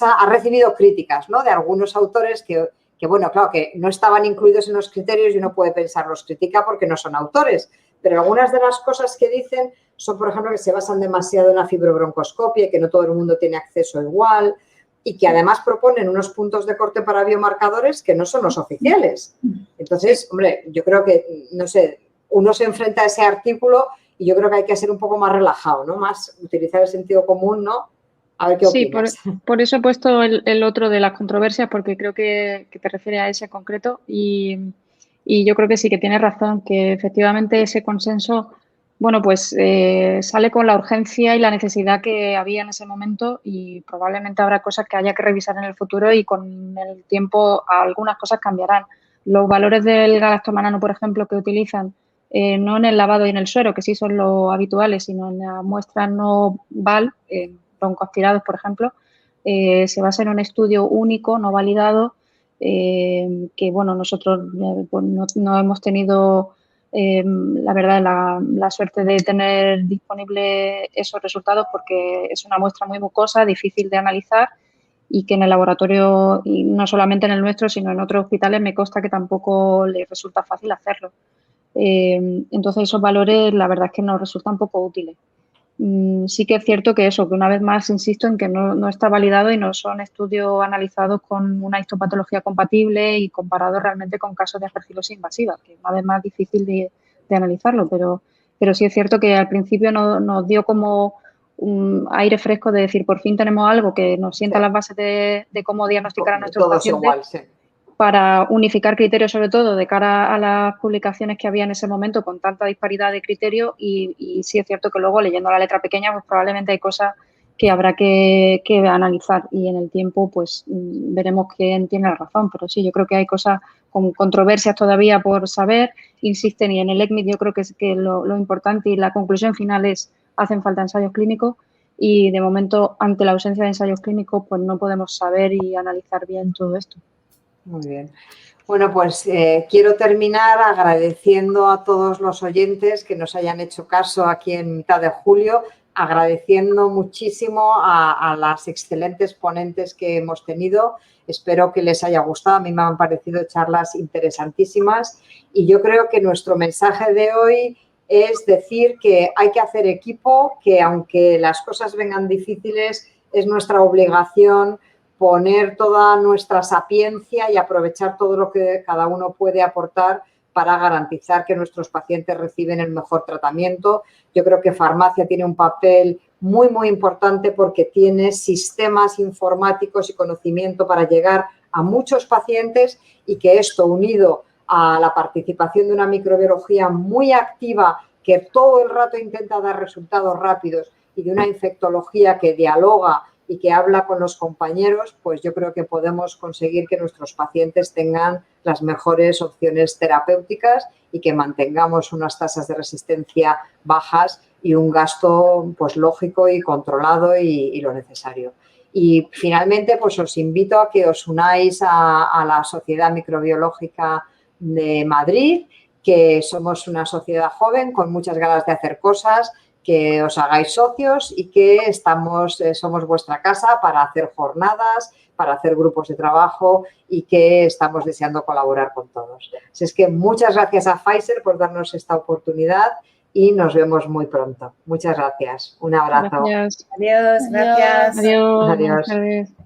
Speaker 1: ha recibido críticas, ¿no?, de algunos autores que, bueno, claro, que no estaban incluidos en los criterios y uno puede pensar, los critica porque no son autores, pero algunas de las cosas que dicen son, por ejemplo, que se basan demasiado en la fibrobroncoscopia y que no todo el mundo tiene acceso igual y que además proponen unos puntos de corte para biomarcadores que no son los oficiales. Entonces, hombre, yo creo que, no sé, uno se enfrenta a ese artículo y yo creo que hay que ser un poco más relajado, ¿no? Más utilizar el sentido común, ¿no? A ver qué opinas.
Speaker 4: Sí, por eso he puesto el otro de las controversias, porque creo que te refiere a ese concreto y yo creo que sí que tienes razón, que efectivamente ese consenso, bueno, pues sale con la urgencia y la necesidad que había en ese momento y probablemente habrá cosas que haya que revisar en el futuro y con el tiempo algunas cosas cambiarán. Los valores del galactomanano, por ejemplo, que utilizan no en el lavado y en el suero, que sí son los habituales, sino en la muestra no VAL, broncoaspirados, por ejemplo, se basa en un estudio único, no validado, que, bueno, nosotros pues no hemos tenido, la verdad, la suerte de tener disponible esos resultados porque es una muestra muy mucosa, difícil de analizar y que en el laboratorio, y no solamente en el nuestro, sino en otros hospitales, me consta que tampoco les resulta fácil hacerlo. Entonces esos valores la verdad es que nos resultan poco útiles. Sí que es cierto que eso, que una vez más insisto en que no está validado y no son estudios analizados con una histopatología compatible y comparados realmente con casos de aspergilosis invasiva, que una vez más difícil de analizarlo, pero sí es cierto que al principio nos dio como un aire fresco de decir, por fin tenemos algo que nos sienta las bases de cómo diagnosticar a nuestros pacientes.
Speaker 1: Igual, sí.
Speaker 4: Para unificar criterios, sobre todo de cara a las publicaciones que había en ese momento con tanta disparidad de criterios y sí es cierto que luego leyendo la letra pequeña pues probablemente hay cosas que habrá que analizar y en el tiempo pues veremos quién tiene la razón, pero sí, yo creo que hay cosas con controversias todavía por saber, insisten y en el ECMID yo creo que lo importante y la conclusión final es hacen falta ensayos clínicos y de momento ante la ausencia de ensayos clínicos pues no podemos saber y analizar bien todo esto.
Speaker 1: Muy bien. Bueno, pues quiero terminar agradeciendo a todos los oyentes que nos hayan hecho caso aquí en mitad de julio, agradeciendo muchísimo a las excelentes ponentes que hemos tenido. Espero que les haya gustado. A mí me han parecido charlas interesantísimas y yo creo que nuestro mensaje de hoy es decir que hay que hacer equipo, que aunque las cosas vengan difíciles, es nuestra obligación poner toda nuestra sapiencia y aprovechar todo lo que cada uno puede aportar para garantizar que nuestros pacientes reciben el mejor tratamiento. Yo creo que farmacia tiene un papel muy, muy importante porque tiene sistemas informáticos y conocimiento para llegar a muchos pacientes y que esto, unido a la participación de una microbiología muy activa que todo el rato intenta dar resultados rápidos y de una infectología que dialoga y que habla con los compañeros, pues yo creo que podemos conseguir que nuestros pacientes tengan las mejores opciones terapéuticas y que mantengamos unas tasas de resistencia bajas y un gasto pues lógico y controlado y lo necesario. Y finalmente pues os invito a que os unáis a la Sociedad Microbiológica de Madrid, que somos una sociedad joven con muchas ganas de hacer cosas, que os hagáis socios y que somos vuestra casa para hacer jornadas, para hacer grupos de trabajo y que estamos deseando colaborar con todos. Así es que muchas gracias a Pfizer por darnos esta oportunidad y nos vemos muy pronto. Muchas gracias. Un abrazo.
Speaker 4: Gracias.
Speaker 3: Adiós, gracias.
Speaker 4: Adiós.
Speaker 1: Adiós.
Speaker 4: Buenas tardes.